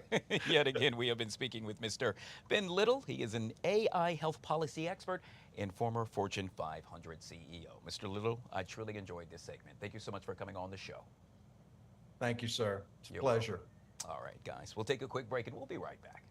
Speaker 1: Yet again, we have been speaking with Mr. Ben Little. He is an AI health policy expert and former Fortune 500 CEO. Mr. Little, I truly enjoyed this segment. Thank you so much for coming on the show.
Speaker 19: Thank you, sir. It's a pleasure.
Speaker 1: All right, guys, we'll take a quick break and we'll be right back.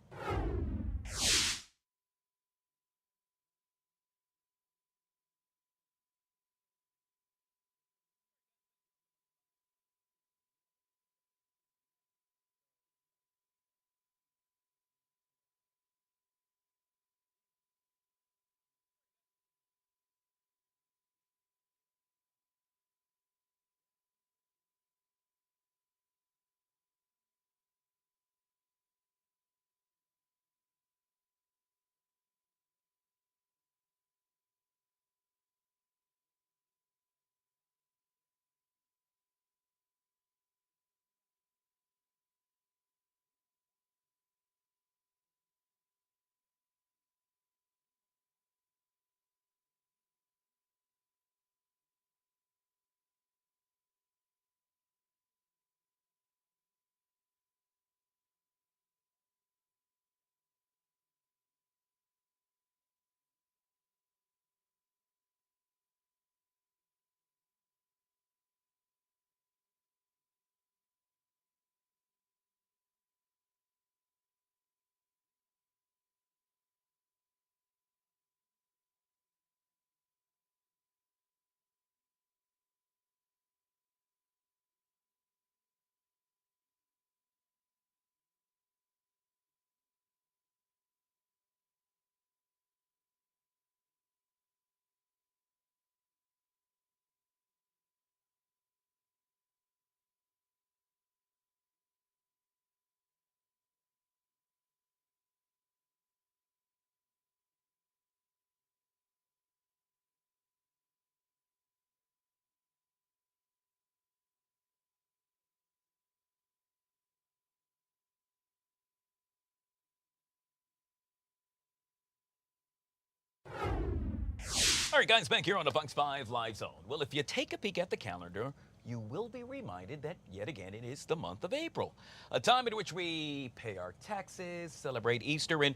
Speaker 1: All right, guys, back here on the Fox 5 Live Zone. Well, if you take a peek at the calendar, you will be reminded that, yet again, it is the month of April, a time in which we pay our taxes, celebrate Easter, and,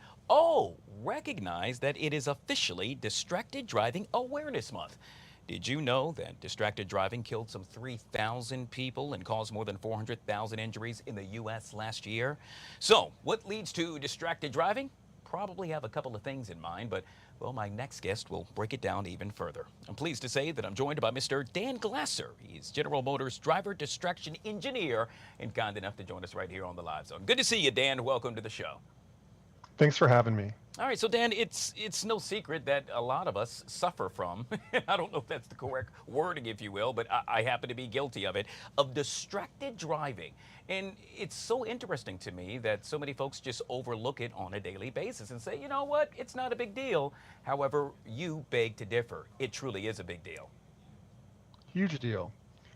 Speaker 1: recognize that it is officially Distracted Driving Awareness Month. Did you know that distracted driving killed some 3,000 people and caused more than 400,000 injuries in the U.S. last year? So, what leads to distracted driving? Probably have a couple of things in mind, but, well, my next guest will break it down even further. I'm pleased to say that I'm joined by Mr. Dan Glasser. He's General Motors driver distraction engineer and kind enough to join us right here on the Live Zone. Good to see you, Dan. Welcome to the show.
Speaker 20: Thanks for having me.
Speaker 1: All right, so Dan, it's no secret that a lot of us suffer from, I don't know if that's the correct wording, if you will, but I happen to be guilty of it, of distracted driving. And it's so interesting to me that so many folks just overlook it on a daily basis and say, you know what, it's not a big deal. However, you beg to differ. It truly is a big deal.
Speaker 20: Huge deal.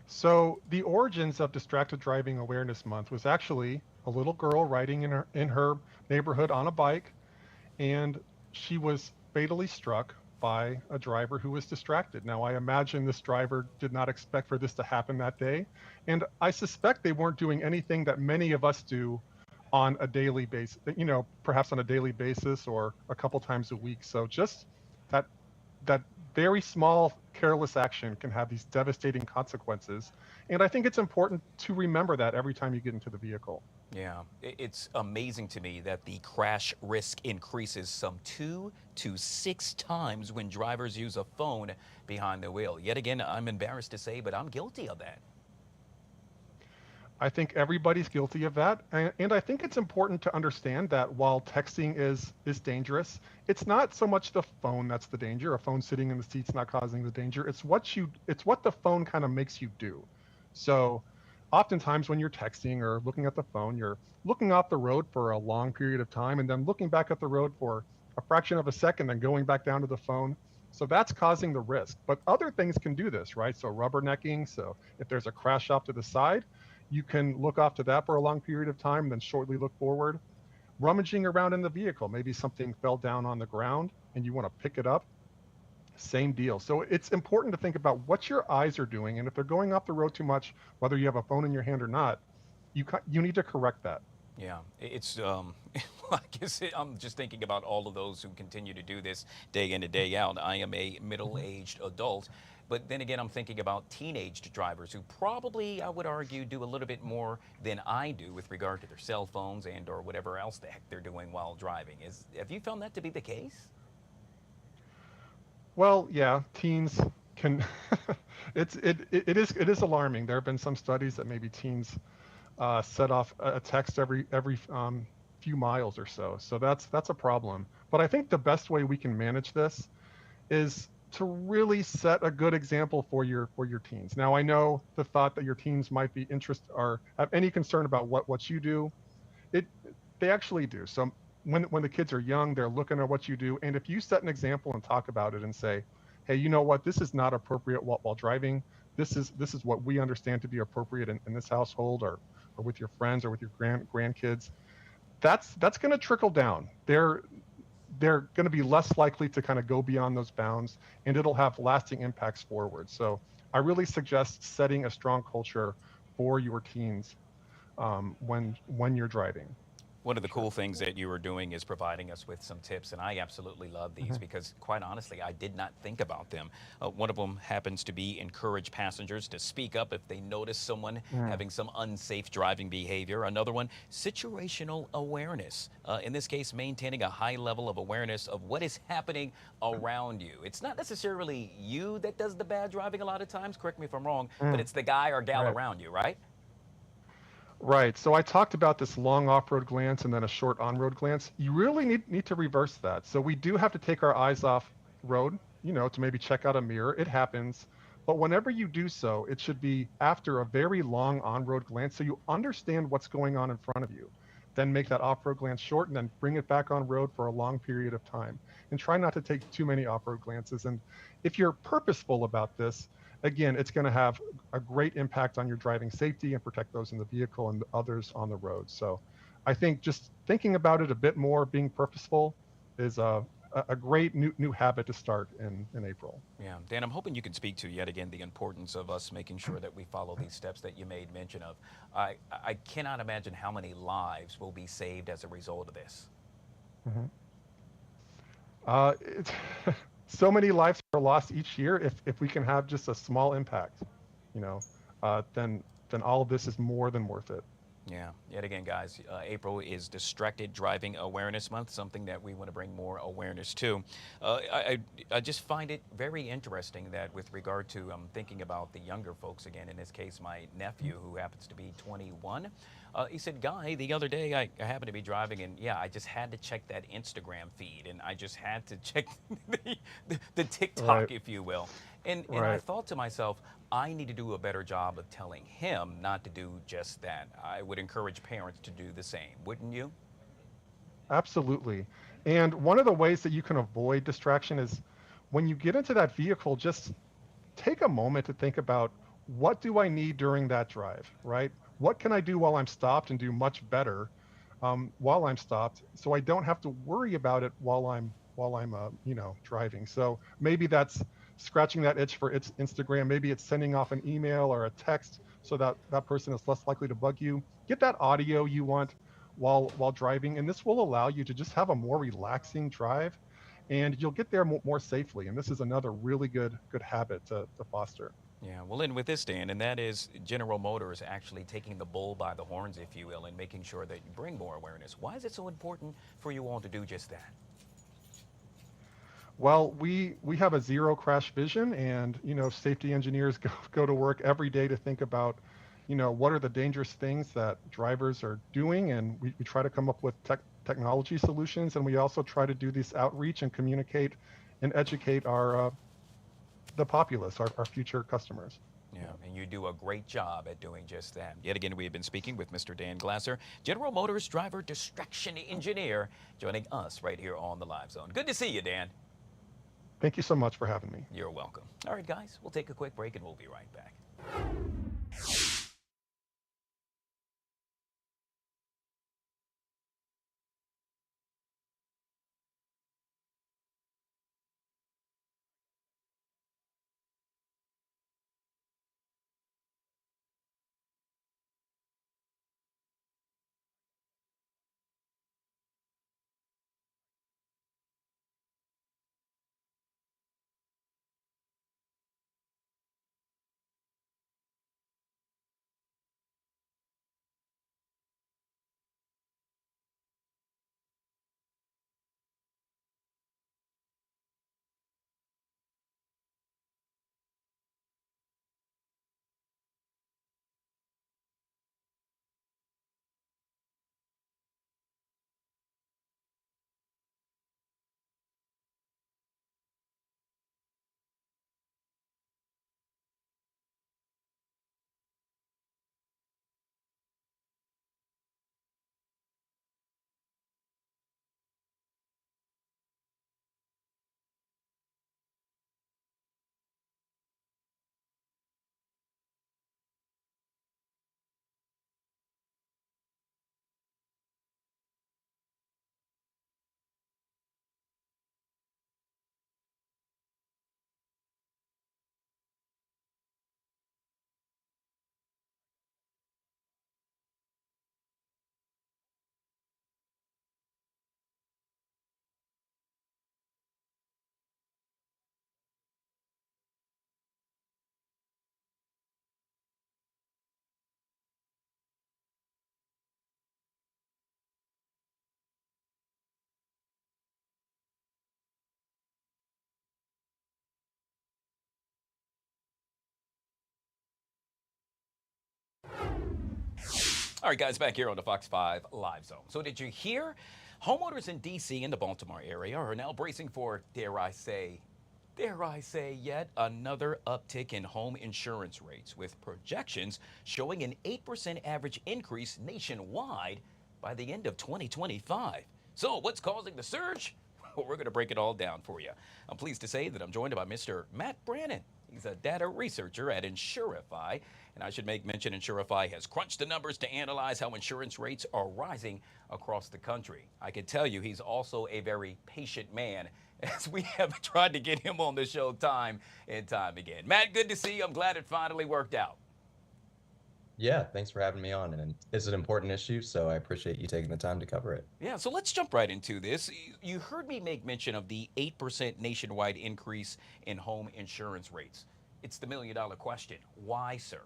Speaker 20: So the origins of Distracted Driving Awareness Month was actually a little girl riding in her neighborhood on a bike, and she was fatally struck by a driver who was distracted. Now, I imagine this driver did not expect for this to happen that day, and I suspect they weren't doing anything that many of us do on a daily basis, you know, perhaps on a daily basis or a couple times a week. So just that very small, careless action can have these devastating consequences. And I think it's important to remember that every time you get into the vehicle.
Speaker 1: Yeah, it's amazing to me that the crash risk increases some 2 to 6 times when drivers use a phone behind the wheel. Yet again, I'm embarrassed to say, but I'm guilty of that.
Speaker 20: I think everybody's guilty of that. And I think it's important to understand that while texting is dangerous, it's not so much the phone that's the danger. A phone sitting in the seat's not causing the danger. It's what the phone kind of makes you do. So oftentimes when you're texting or looking at the phone, you're looking off the road for a long period of time and then looking back at the road for a fraction of a second and going back down to the phone. So that's causing the risk. But other things can do this, right? So rubbernecking. So if there's a crash off to the side, you can look off to that for a long period of time, then shortly look forward. Rummaging around in the vehicle, maybe something fell down on the ground and you want to pick it up, same deal. So it's important to think about what your eyes are doing, and if they're going off the road too much, whether you have a phone in your hand or not, you need to correct that.
Speaker 1: Yeah, it's, I guess I'm just thinking about all of those who continue to do this day in and day out. I am a middle-aged adult, but then again, I'm thinking about teenage drivers who probably, I would argue, do a little bit more than I do with regard to their cell phones and or whatever else the heck they're doing while driving. Have you found that to be the case?
Speaker 20: Well, yeah, teens can, it is alarming. There have been some studies that maybe teens set off a text every few miles or so. So that's a problem. But I think the best way we can manage this is to really set a good example for your teens. Now, I know the thought that your teens might be interested or have any concern about what you do. They actually do. So when the kids are young, they're looking at what you do. And if you set an example and talk about it and say, hey, you know what, this is not appropriate while driving. This is what we understand to be appropriate in this household or with your friends or with your grandkids. That's going to trickle down. They're going to be less likely to kind of go beyond those bounds, and it'll have lasting impacts forward. So I really suggest setting a strong culture for your teens when you're driving.
Speaker 1: One of the cool things that you are doing is providing us with some tips, and I absolutely love these because, quite honestly, I did not think about them. One of them happens to be encourage passengers to speak up if they notice someone having some unsafe driving behavior. Another one, situational awareness. In this case, maintaining a high level of awareness of what is happening around you. It's not necessarily you that does the bad driving a lot of times, correct me if I'm wrong, but it's the guy or gal around you, right?
Speaker 20: Right. So I talked about this long off-road glance and then a short on-road glance. You really need to reverse that. So we do have to take our eyes off road, you know, to maybe check out a mirror. It happens. But whenever you do so, it should be after a very long on-road glance so you understand what's going on in front of you. Then make that off-road glance short and then bring it back on road for a long period of time. And try not to take too many off-road glances. And if you're purposeful about this, again, it's going to have a great impact on your driving safety and protect those in the vehicle and others on the road. So I think just thinking about it a bit more, being purposeful, is a great new habit to start in April.
Speaker 1: Yeah, Dan, I'm hoping you can speak to yet again the importance of us making sure that we follow these steps that you made mention of. I cannot imagine how many lives will be saved as a result of this.
Speaker 20: So many lives are lost each year. If we can have just a small impact, you know, then all of this is more than worth it.
Speaker 1: Yeah, yet again, guys, April is Distracted Driving Awareness Month, something that we want to bring more awareness to. I just find it very interesting that with regard to thinking about the younger folks, again, in this case, my nephew, who happens to be 21, he said, Guy, the other day I happened to be driving, and yeah, I just had to check that Instagram feed, and I just had to check the TikTok,
Speaker 20: Right.
Speaker 1: if you will. And I
Speaker 20: Right.
Speaker 1: thought to myself, I need to do a better job of telling him not to do just that. I would encourage parents to do the same, wouldn't you?
Speaker 20: Absolutely. And one of the ways that you can avoid distraction is when you get into that vehicle, just take a moment to think about, what do I need during that drive, right? What can I do while I'm stopped and do much better while I'm stopped, so I don't have to worry about it while I'm driving. So maybe that's scratching that itch for its Instagram. Maybe it's sending off an email or a text so that that person is less likely to bug you. Get that audio you want while driving, and this will allow you to just have a more relaxing drive, and you'll get there more safely. And this is another really good habit to foster.
Speaker 1: Yeah, well, and with this, Dan, and that is General Motors actually taking the bull by the horns, if you will, and making sure that you bring more awareness. Why is it so important for you all to do just that?
Speaker 20: Well, we have a zero crash vision, and safety engineers go to work every day to think about, what are the dangerous things that drivers are doing, and we try to come up with technology solutions, and we also try to do this outreach and communicate and educate the populace, our future customers.
Speaker 1: Yeah, and you do a great job at doing just that. Yet again, we have been speaking with Mr. Dan Glasser, General Motors driver distraction engineer, joining us right here on the Live Zone. Good to see you, Dan.
Speaker 20: Thank you so much for having me.
Speaker 1: You're welcome. All right, guys, we'll take a quick break and we'll be right back. All right, guys, back here on the Fox 5 Live Zone. So did you hear? Homeowners in D.C. and the Baltimore area are now bracing for, dare I say, yet another uptick in home insurance rates, with projections showing an 8% average increase nationwide by the end of 2025. So what's causing the surge? Well, we're going to break it all down for you. I'm pleased to say that I'm joined by Mr. Matt Brannon. He's a data researcher at Insurify. And I should make mention, Insurify has crunched the numbers to analyze how insurance rates are rising across the country. I can tell you he's also a very patient man, as we have tried to get him on the show time and time again. Matt, good to see you. I'm glad it finally worked out.
Speaker 21: Yeah, thanks for having me on. And it's an important issue, so I appreciate you taking the time to cover it.
Speaker 1: Yeah, so let's jump right into this. You heard me make mention of the 8% nationwide increase in home insurance rates. It's the million-dollar question. Why, sir?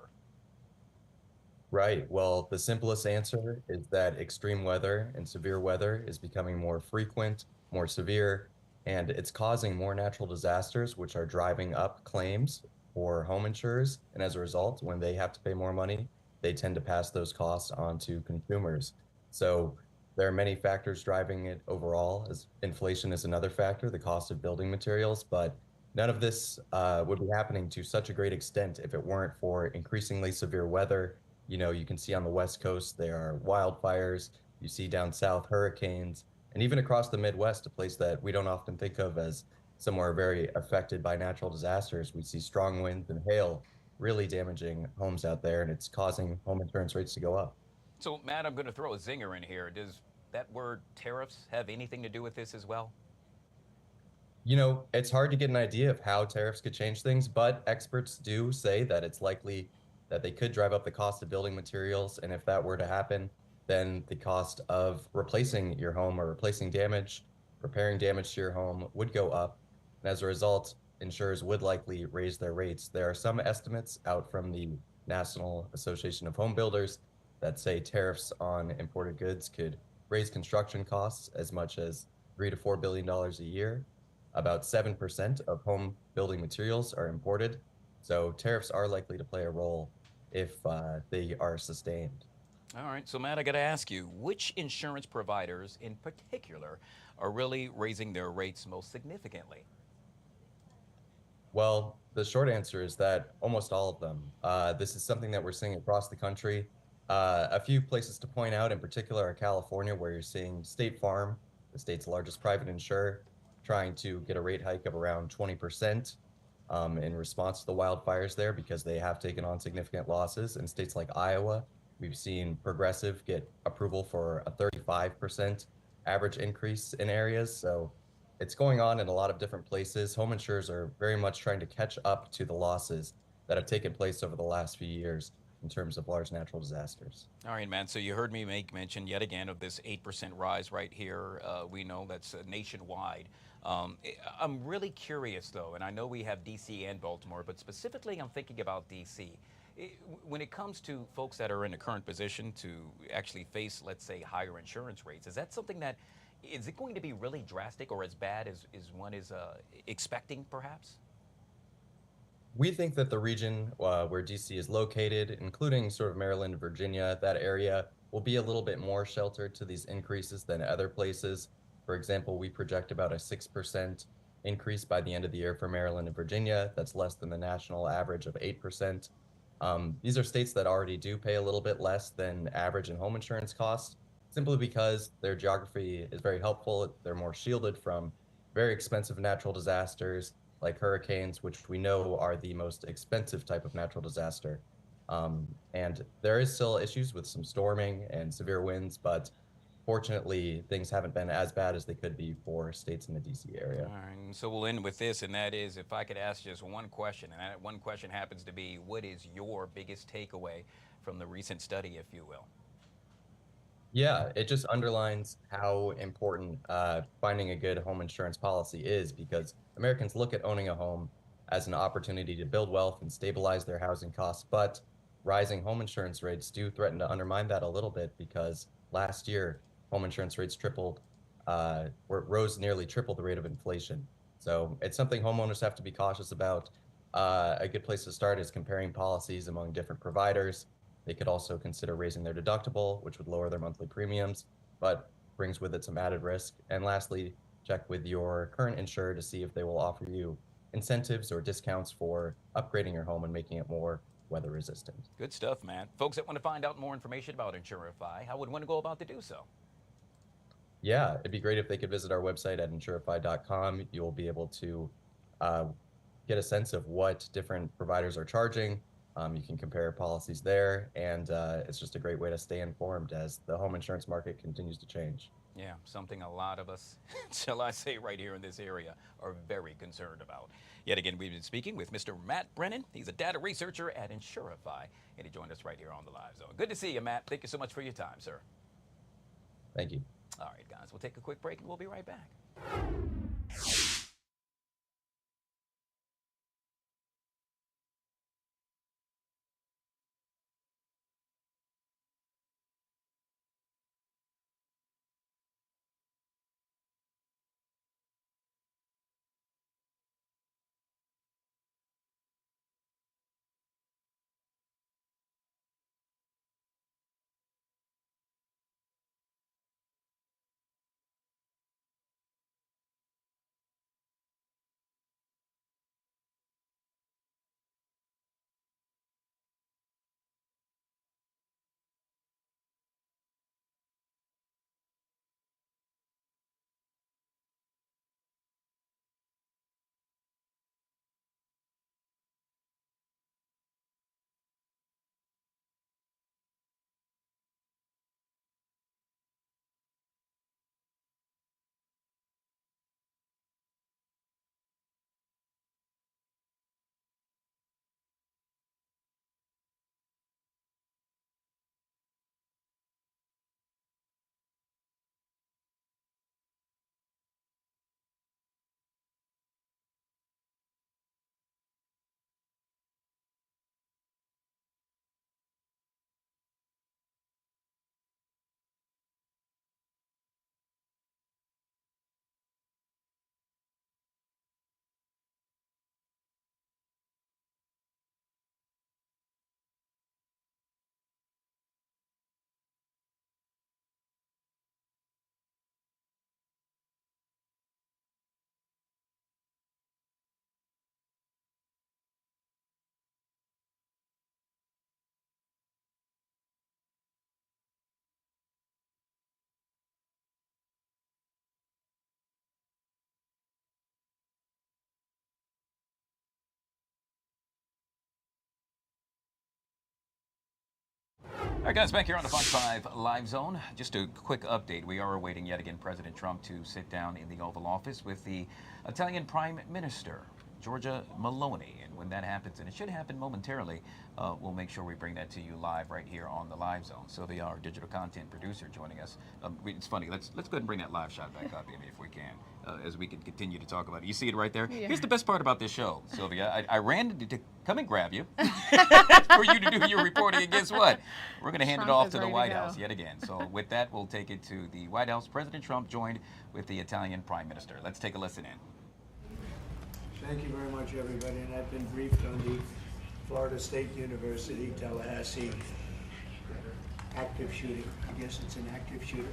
Speaker 21: Right. Well, the simplest answer is that extreme weather and severe weather is becoming more frequent, more severe, and it's causing more natural disasters, which are driving up claims for home insurers. And as a result, when they have to pay more money, they tend to pass those costs on to consumers. So there are many factors driving it overall, as inflation is another factor, the cost of building materials, but none of this would be happening to such a great extent if it weren't for increasingly severe weather. You know, you can see on the West Coast, there are wildfires. You see down south, hurricanes, and even across the Midwest, a place that we don't often think of as somewhere very affected by natural disasters. We see strong winds and hail really damaging homes out there, and it's causing home insurance rates to go up.
Speaker 1: So, Matt, I'm going to throw a zinger in here. Does that word tariffs have anything to do with this as well?
Speaker 21: You know, it's hard to get an idea of how tariffs could change things, but experts do say that it's likely that they could drive up the cost of building materials. And if that were to happen, then the cost of replacing your home or replacing damage, repairing damage to your home would go up. And as a result, insurers would likely raise their rates. There are some estimates out from the National Association of Home Builders that say tariffs on imported goods could raise construction costs as much as $3 to $4 billion a year. About 7% of home building materials are imported, so tariffs are likely to play a role if they are sustained.
Speaker 1: All right, so Matt, I got to ask you, which insurance providers in particular are really raising their rates most significantly?
Speaker 21: Well, the short answer is that almost all of them. This is something that we're seeing across the country. A few places to point out in particular are California, where you're seeing State Farm, the state's largest private insurer, trying to get a rate hike of around 20% in response to the wildfires there because they have taken on significant losses. In states like Iowa, we've seen Progressive get approval for a 35% average increase in areas. So it's going on in a lot of different places. Home insurers are very much trying to catch up to the losses that have taken place over the last few years in terms of large natural disasters.
Speaker 1: All right, man. So you heard me make mention yet again of this 8% rise right here. We know that's nationwide. I'm really curious, though, and I know we have D.C. and Baltimore, but specifically I'm thinking about D.C. When it comes to folks that are in a current position to actually face, let's say, higher insurance rates, is that something that, is it going to be really drastic or as bad as one is expecting, perhaps?
Speaker 21: We think that the region where DC is located, including sort of Maryland, Virginia, that area will be a little bit more sheltered to these increases than other places. For example, we project about a 6% increase by the end of the year for Maryland and Virginia. That's less than the national average of 8%. These are states that already do pay a little bit less than average in home insurance costs, simply because their geography is very helpful. They're more shielded from very expensive natural disasters like hurricanes, which we know are the most expensive type of natural disaster. And there is still issues with some storming and severe winds, but fortunately, things haven't been as bad as they could be for states in the DC area.
Speaker 1: All right, so we'll end with this, and that is, if I could ask just one question, and that one question happens to be, what is your biggest takeaway from the recent study, if you will?
Speaker 21: Yeah, it just underlines how important finding a good home insurance policy is, because Americans look at owning a home as an opportunity to build wealth and stabilize their housing costs. But rising home insurance rates do threaten to undermine that a little bit, because last year, home insurance rates rose nearly triple the rate of inflation. So it's something homeowners have to be cautious about. A good place to start is comparing policies among different providers. They could also consider raising their deductible, which would lower their monthly premiums, but brings with it some added risk. And lastly, check with your current insurer to see if they will offer you incentives or discounts for upgrading your home and making it more weather resistant.
Speaker 1: Good stuff, man. Folks that want to find out more information about Insurify, how would one go about to do so?
Speaker 21: Yeah, it'd be great if they could visit our website at insurify.com. You'll be able to get a sense of what different providers are charging. You can compare policies there, and it's just a great way to stay informed as the home insurance market continues to change.
Speaker 1: Yeah, something a lot of us, shall I say, right here in this area are very concerned about. Yet again, we've been speaking with Mr. Matt Brennan. He's a data researcher at Insurify, and he joined us right here on the Live Zone. Good to see you, Matt. Thank you so much for your time, sir.
Speaker 21: Thank you.
Speaker 1: All right, guys, we'll take a quick break, and we'll be right back. All right, guys, back here on the Fox 5 Live Zone. Just a quick update. We are awaiting yet again President Trump to sit down in the Oval Office with the Italian Prime Minister, Giorgia Meloni. And when that happens, and it should happen momentarily, we'll make sure we bring that to you live right here on the Live Zone. Sylvia, our digital content producer, joining us. It's funny. Let's go ahead and bring that live shot back up, Amy, if we can, as we can continue to talk about it. You see it right there? Yeah. Here's the best part about this show, Sylvia. I ran to come and grab you for you to do your reporting, and guess what? We're going to hand it off to the White House yet again. So with that, we'll take it to the White House. President Trump joined with the Italian Prime Minister. Let's take a listen in.
Speaker 6: Thank you very much, everybody. And I've been briefed on the Florida State University, Tallahassee active shooting. I guess it's an active shooter.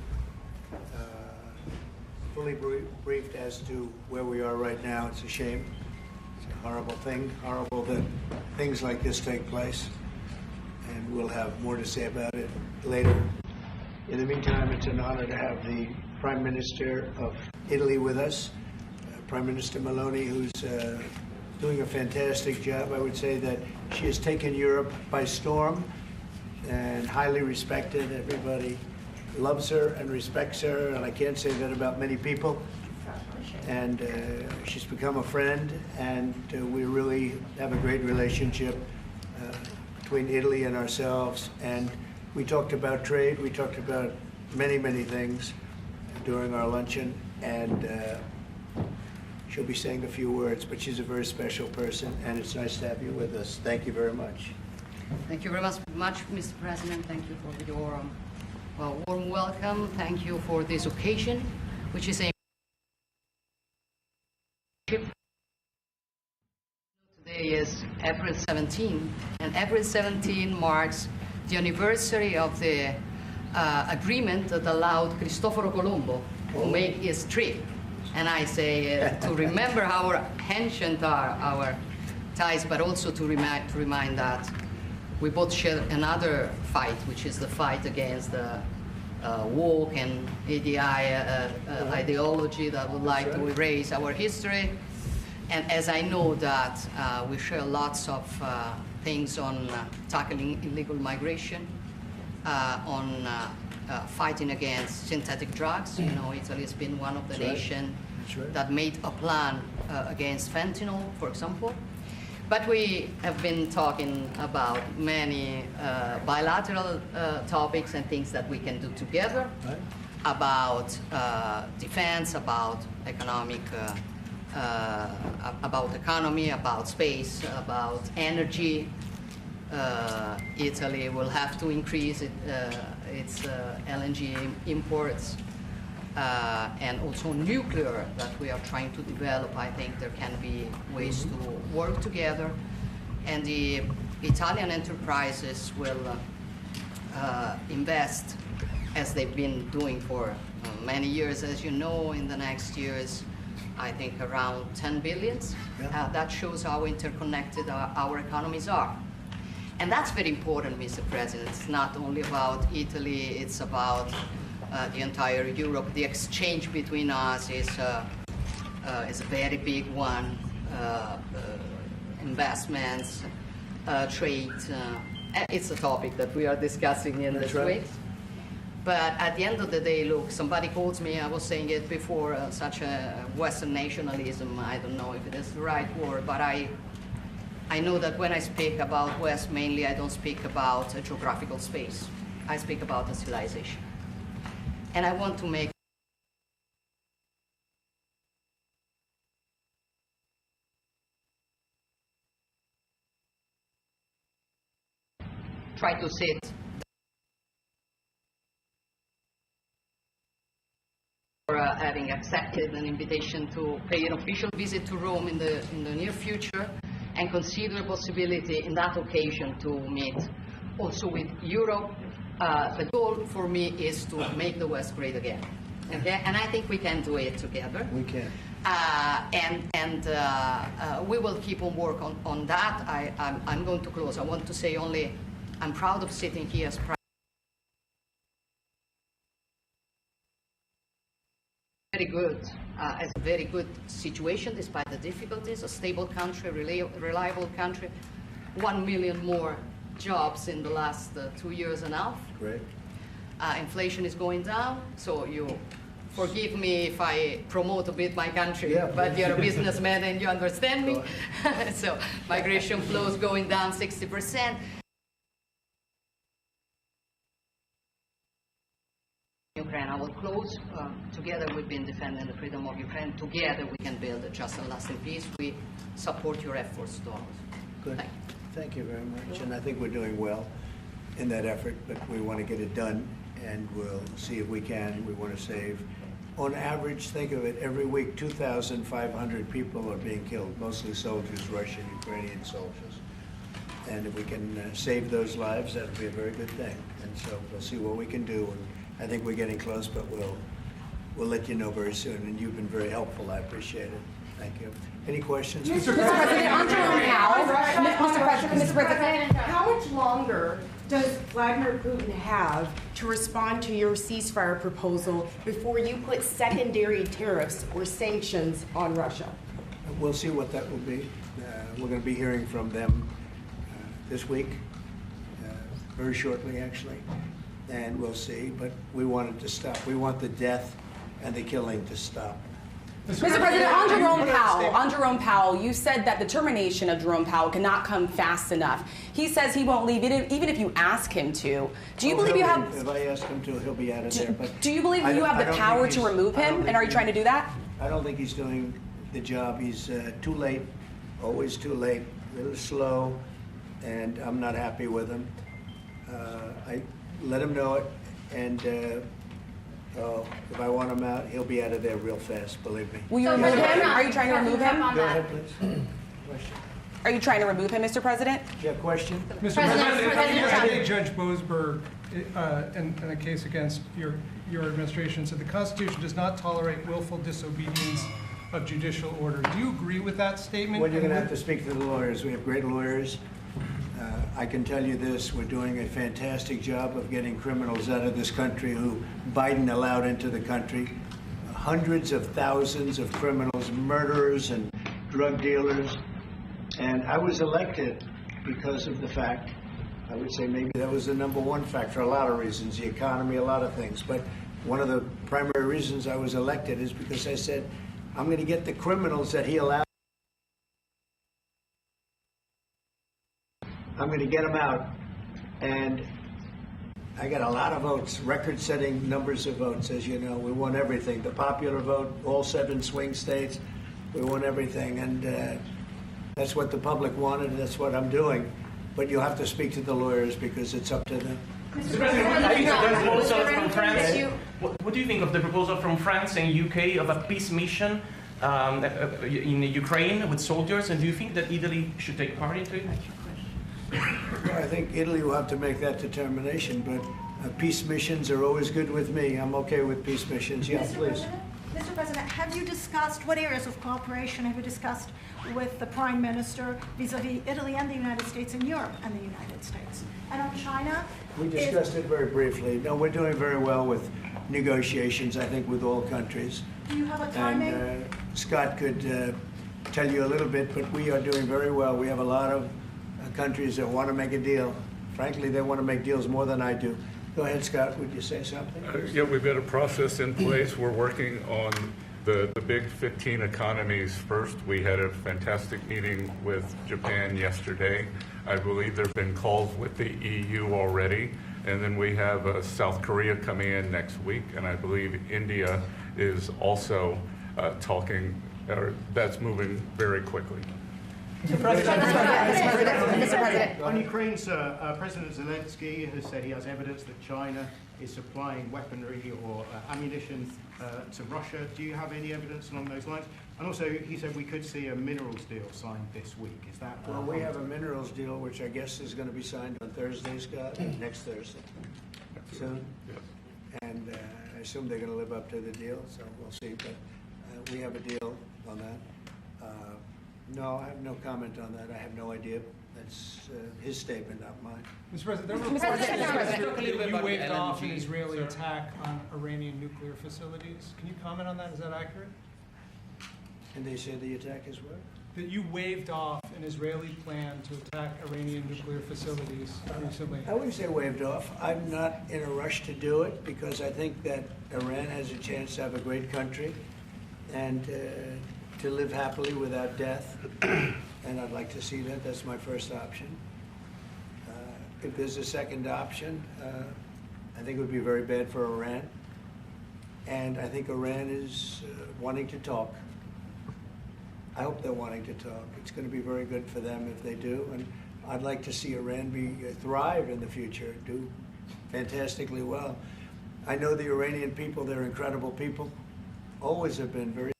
Speaker 6: Fully briefed as to where we are right now. It's a shame. It's a horrible thing. Horrible that things like this take place. And we'll have more to say about it later. In the meantime, it's an honor to have the Prime Minister of Italy with us, Prime Minister Meloni, who's doing a fantastic job. I would say that she has taken Europe by storm and highly respected. Everybody loves her and respects her, and I can't say that about many people. And she's become a friend, and we really have a great relationship between Italy and ourselves. And we talked about trade. We talked about many, many things during our luncheon, and she'll be saying a few words, but she's a very special person, and it's nice to have you with us. Thank you very much.
Speaker 5: Thank you very much, Mr. President. Thank you for your warm welcome. Thank you for this occasion, which is a today is April 17, and April 17 marks the anniversary of the agreement that allowed Cristoforo Colombo to make his trip. And I say to remember how ancient are our ties, but also to remind that we both share another fight, which is the fight against the woke and ADI ideology that would like to erase our history. And as I know that we share lots of things on tackling illegal migration, on fighting against synthetic drugs. You know, Italy has been one of the nations that made a plan against fentanyl, for example. But we have been talking about many bilateral topics and things that we can do together, about defense, about economic, about economy, about space, about energy. Italy will have to increase its LNG imports, and also nuclear that we are trying to develop. I think there can be ways to work together, and the Italian enterprises will invest, as they've been doing for many years, as you know, in the next years, I think around 10 billion. That shows how interconnected our economies are. And that's very important, Mr. President. It's not only about Italy, it's about the entire Europe. The exchange between us is a very big one. Investments, trade. It's a topic that we are discussing in this week. But at the end of the day, look, somebody calls me, I was saying it before, such a Western nationalism. I don't know if it is the right word, but I know that when I speak about West, mainly I don't speak about a geographical space. I speak about a civilization. And I want to make try to sit for having accepted an invitation to pay an official visit to Rome in the near future, and consider the possibility in that occasion to meet also with Europe. The goal for me is to make the West great again. Okay? And I think we can do it together.
Speaker 6: We can.
Speaker 5: We will keep on work on that. I'm going to close. I want to say only, I'm proud of sitting here as very good, as a very good situation despite the difficulties. A stable country, reliable country, 1 million more jobs in the last 2 years and a half.
Speaker 6: Great.
Speaker 5: Inflation is going down, so you forgive me if I promote a bit my country,
Speaker 6: Yeah,
Speaker 5: but
Speaker 6: please.
Speaker 5: you're a businessman and you understand me. So migration flows going down 60%. Ukraine, I will close. Together we've been defending the freedom of Ukraine. Together we can build a just and lasting peace. We support your efforts, Donald.
Speaker 6: Good. Thank you very much. And I think we're doing well in that effort, but we want to get it done, and we'll see if we can. We want to save. On average, think of it, every week 2,500 people are being killed, mostly soldiers, Russian, Ukrainian soldiers. And if we can save those lives, that would be a very good thing. And so we'll see what we can do. And I think we're getting close, but we'll let you know very soon. And you've been very helpful. I appreciate it. Thank you. Any questions?
Speaker 2: Mr. President, on Jerome Powell, Mr. President, how much longer does Vladimir Putin have to respond to your ceasefire proposal before you put secondary tariffs or sanctions on Russia?
Speaker 6: We'll see what that will be. We're going to be hearing from them this week, very shortly actually, and we'll see. But we want it to stop. We want the death and the killing to stop.
Speaker 2: Mr. President, on Jerome Powell, you said that the termination of Jerome Powell cannot come fast enough. He says he won't leave it even if you ask him to. Do you believe you have?
Speaker 6: If I ask him to, he'll be out of there. But
Speaker 2: do you believe you have the power to remove him? And are you trying to do that?
Speaker 6: I don't think he's doing the job. He's too late, always too late, a little slow, and I'm not happy with him. I let him know it, and if I want him out, he'll be out of there real fast, believe me.
Speaker 2: Will you remove him? Are you trying to remove him?
Speaker 6: Go ahead, please. Question.
Speaker 2: Are you trying to remove him, Mr. President?
Speaker 6: Yeah, question?
Speaker 10: Mr. President, I think Judge Boasberg, in a case against your administration, said the Constitution does not tolerate willful disobedience of judicial orders. Do you agree with that statement?
Speaker 6: Well, you're going to have to speak to the lawyers. We have great lawyers. I can tell you this, we're doing a fantastic job of getting criminals out of this country who Biden allowed into the country. Hundreds of thousands of criminals, murderers and drug dealers. And I was elected because of the fact, I would say maybe that was the #1 factor, a lot of reasons, the economy, a lot of things. But one of the primary reasons I was elected is because I said, I'm going to get the criminals that he allowed. I'm going to get them out, and I got a lot of votes, record-setting numbers of votes, as you know. We won everything, the popular vote, all 7 swing states, we won everything, and that's what the public wanted, and that's what I'm doing. But you'll have to speak to the lawyers because it's up to them.
Speaker 22: Mr. President, what do you think of the proposal from France and UK of a peace mission in Ukraine with soldiers, and do you think that Italy should take part into it?
Speaker 6: Well, I think Italy will have to make that determination, but peace missions are always good with me. I'm okay with peace missions. Yeah, please.
Speaker 9: Mr. President, have you discussed, what areas of cooperation have you discussed with the Prime Minister vis-a-vis Italy and the United States and Europe and the United States? And on China?
Speaker 6: We discussed it very briefly. No, we're doing very well with negotiations, I think, with all countries.
Speaker 9: Do you have a timing?
Speaker 6: And Scott could tell you a little bit, but we are doing very well. We have a lot of countries that want to make a deal. Frankly, they want to make deals more than I do. Go ahead, Scott, would you say something?
Speaker 23: Yeah, we've got a process in place. We're working on the big 15 economies first. We had a fantastic meeting with Japan yesterday. I believe there have been calls with the EU already. And then we have South Korea coming in next week. And I believe India is also talking, or that's moving very quickly.
Speaker 24: Mr. President. On Ukraine, sir, President Zelensky has said he has evidence that China is supplying weaponry or ammunition to Russia. Do you have any evidence along those lines? And also, he said we could see a minerals deal signed this week. Is that?
Speaker 6: Well, we have a minerals deal, which I guess is going to be signed on Thursday, Scott, next Thursday, soon. And I assume they're going to live up to the deal, so we'll see. But we have a deal on that. No, I have no comment on that. I have no idea. That's his statement, not mine.
Speaker 10: Mr. President, there were reports that you waved off an Israeli attack on Iranian nuclear facilities. Can you comment on that? Is that accurate?
Speaker 6: And they say the attack is what?
Speaker 10: that you waved off an Israeli plan to attack Iranian nuclear facilities recently.
Speaker 6: I wouldn't say waved off. I'm not in a rush to do it because I think that Iran has a chance to have a great country and to live happily without death. And I'd like to see that. That's my first option. If there's a second option, I think it would be very bad for Iran. And I think Iran is wanting to talk. I hope they're wanting to talk. It's going to be very good for them if they do. And I'd like to see Iran thrive in the future, do fantastically well. I know the Iranian people, they're incredible people, always have been very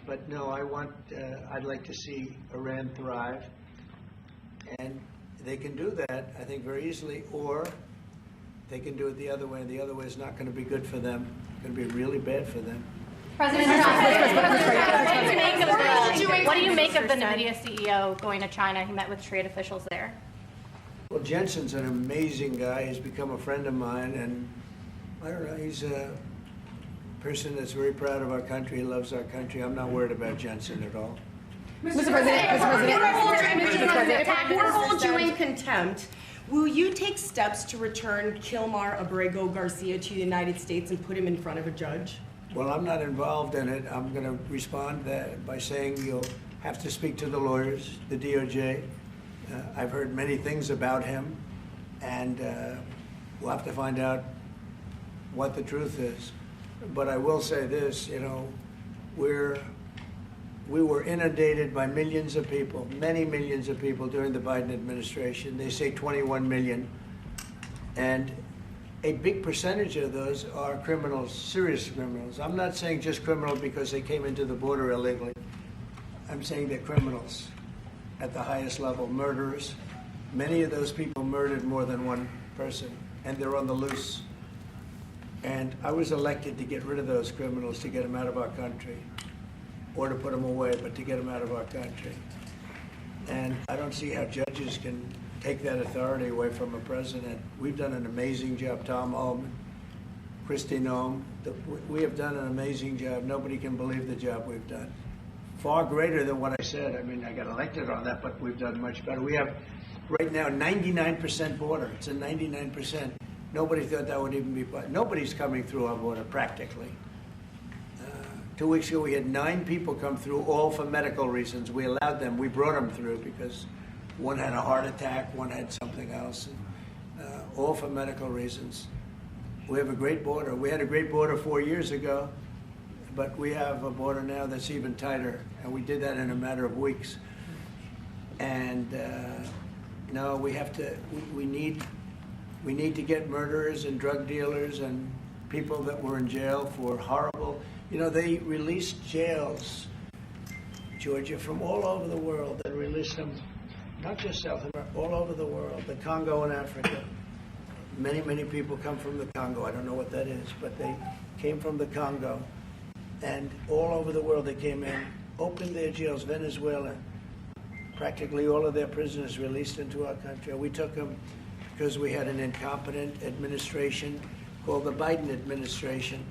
Speaker 6: but no, I'd like to see Iran thrive. And they can do that, I think, very easily, or they can do it the other way, and the other way is not going to be good for them. It's going to be really bad for them.
Speaker 3: President Trump, what do you make of the NVIDIA CEO going to China? He met with trade officials there.
Speaker 6: Well, Jensen's an amazing guy. He's become a friend of mine, and I don't know, he's a person that's very proud of our country. He loves our country. I'm not worried about Jensen at all.
Speaker 2: Mr. President, if we're hold you in contempt, will you take steps to return Kilmar Abrego Garcia to the United States and put him in front of a judge?
Speaker 6: Well, I'm not involved in it. I'm going to respond by saying you'll have to speak to the lawyers, the DOJ. I've heard many things about him, and we'll have to find out what the truth is. But I will say this, you know, we were inundated by millions of people, many millions of people during the Biden administration. They say 21 million. And a big percentage of those are criminals, serious criminals. I'm not saying just criminal because they came into the border illegally. I'm saying they're criminals at the highest level, murderers. Many of those people murdered more than one person, and they're on the loose. And I was elected to get rid of those criminals, to get them out of our country, or to put them away, but to get them out of our country. And I don't see how judges can take that authority away from a president. We've done an amazing job. Tom Ullman, Kristi Noem, we have done an amazing job. Nobody can believe the job we've done. Far greater than what I said. I mean, I got elected on that, but we've done much better. We have right now 99% border. It's a 99%. Nobody thought that would even be, nobody's coming through our border practically. 2 weeks ago, we had 9 people come through, all for medical reasons. We allowed them, we brought them through because one had a heart attack, one had something else, and, all for medical reasons. We have a great border. We had a great border 4 years ago, but we have a border now that's even tighter, and we did that in a matter of weeks. And no, we have to, we need to get murderers and drug dealers and people that were in jail for horrible, you know, they released jails, Georgia, from all over the world. They released them, not just South America, all over the world, the Congo and Africa. Many, many people come from the Congo. I don't know what that is, but they came from the Congo. And all over the world they came in, opened their jails, Venezuela. Practically all of their prisoners released into our country. We took them because we had an incompetent administration called the Biden administration.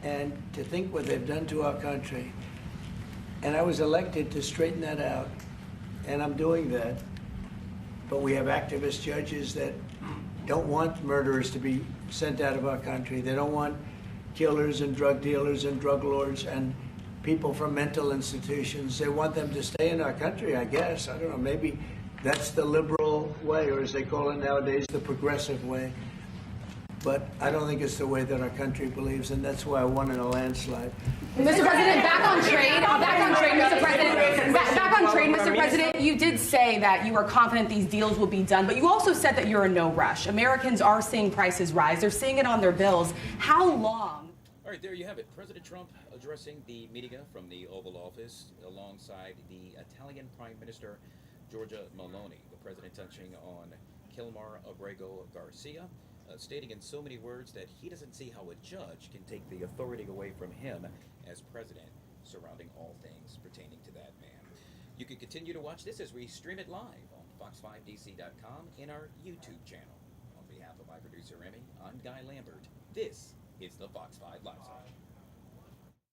Speaker 6: And to think what they've done to our country. And I was elected to straighten that out, and I'm doing that. But we have activist judges that don't want murderers to be sent out of our country. They don't want killers and drug dealers and drug lords and people from mental institutions. They want them to stay in our country, I guess. I don't know, maybe that's the liberal way, or as they call it nowadays, the progressive way. But I don't think it's the way that our country believes, and that's why I won in a landslide.
Speaker 2: Mr. President, back on trade, Mr. President, back on trade, Mr. President, you did say that you are confident these deals will be done, but you also said that you're in no rush. Americans are seeing prices rise. They're seeing it on their bills. How long?
Speaker 1: All right, there you have it. President Trump addressing the media from the Oval Office alongside the Italian Prime Minister, Giorgia Meloni. The president touching on ABREGO GARCIA, stating in so many words that he doesn't see how a judge can take the authority away from him as president, surrounding all things pertaining to that man. You can continue to watch this as we stream it live on fox5dc.com in our YouTube channel. On behalf of my producer, Emmy, I'm Guy Lambert. This is the Fox 5 Live Zone.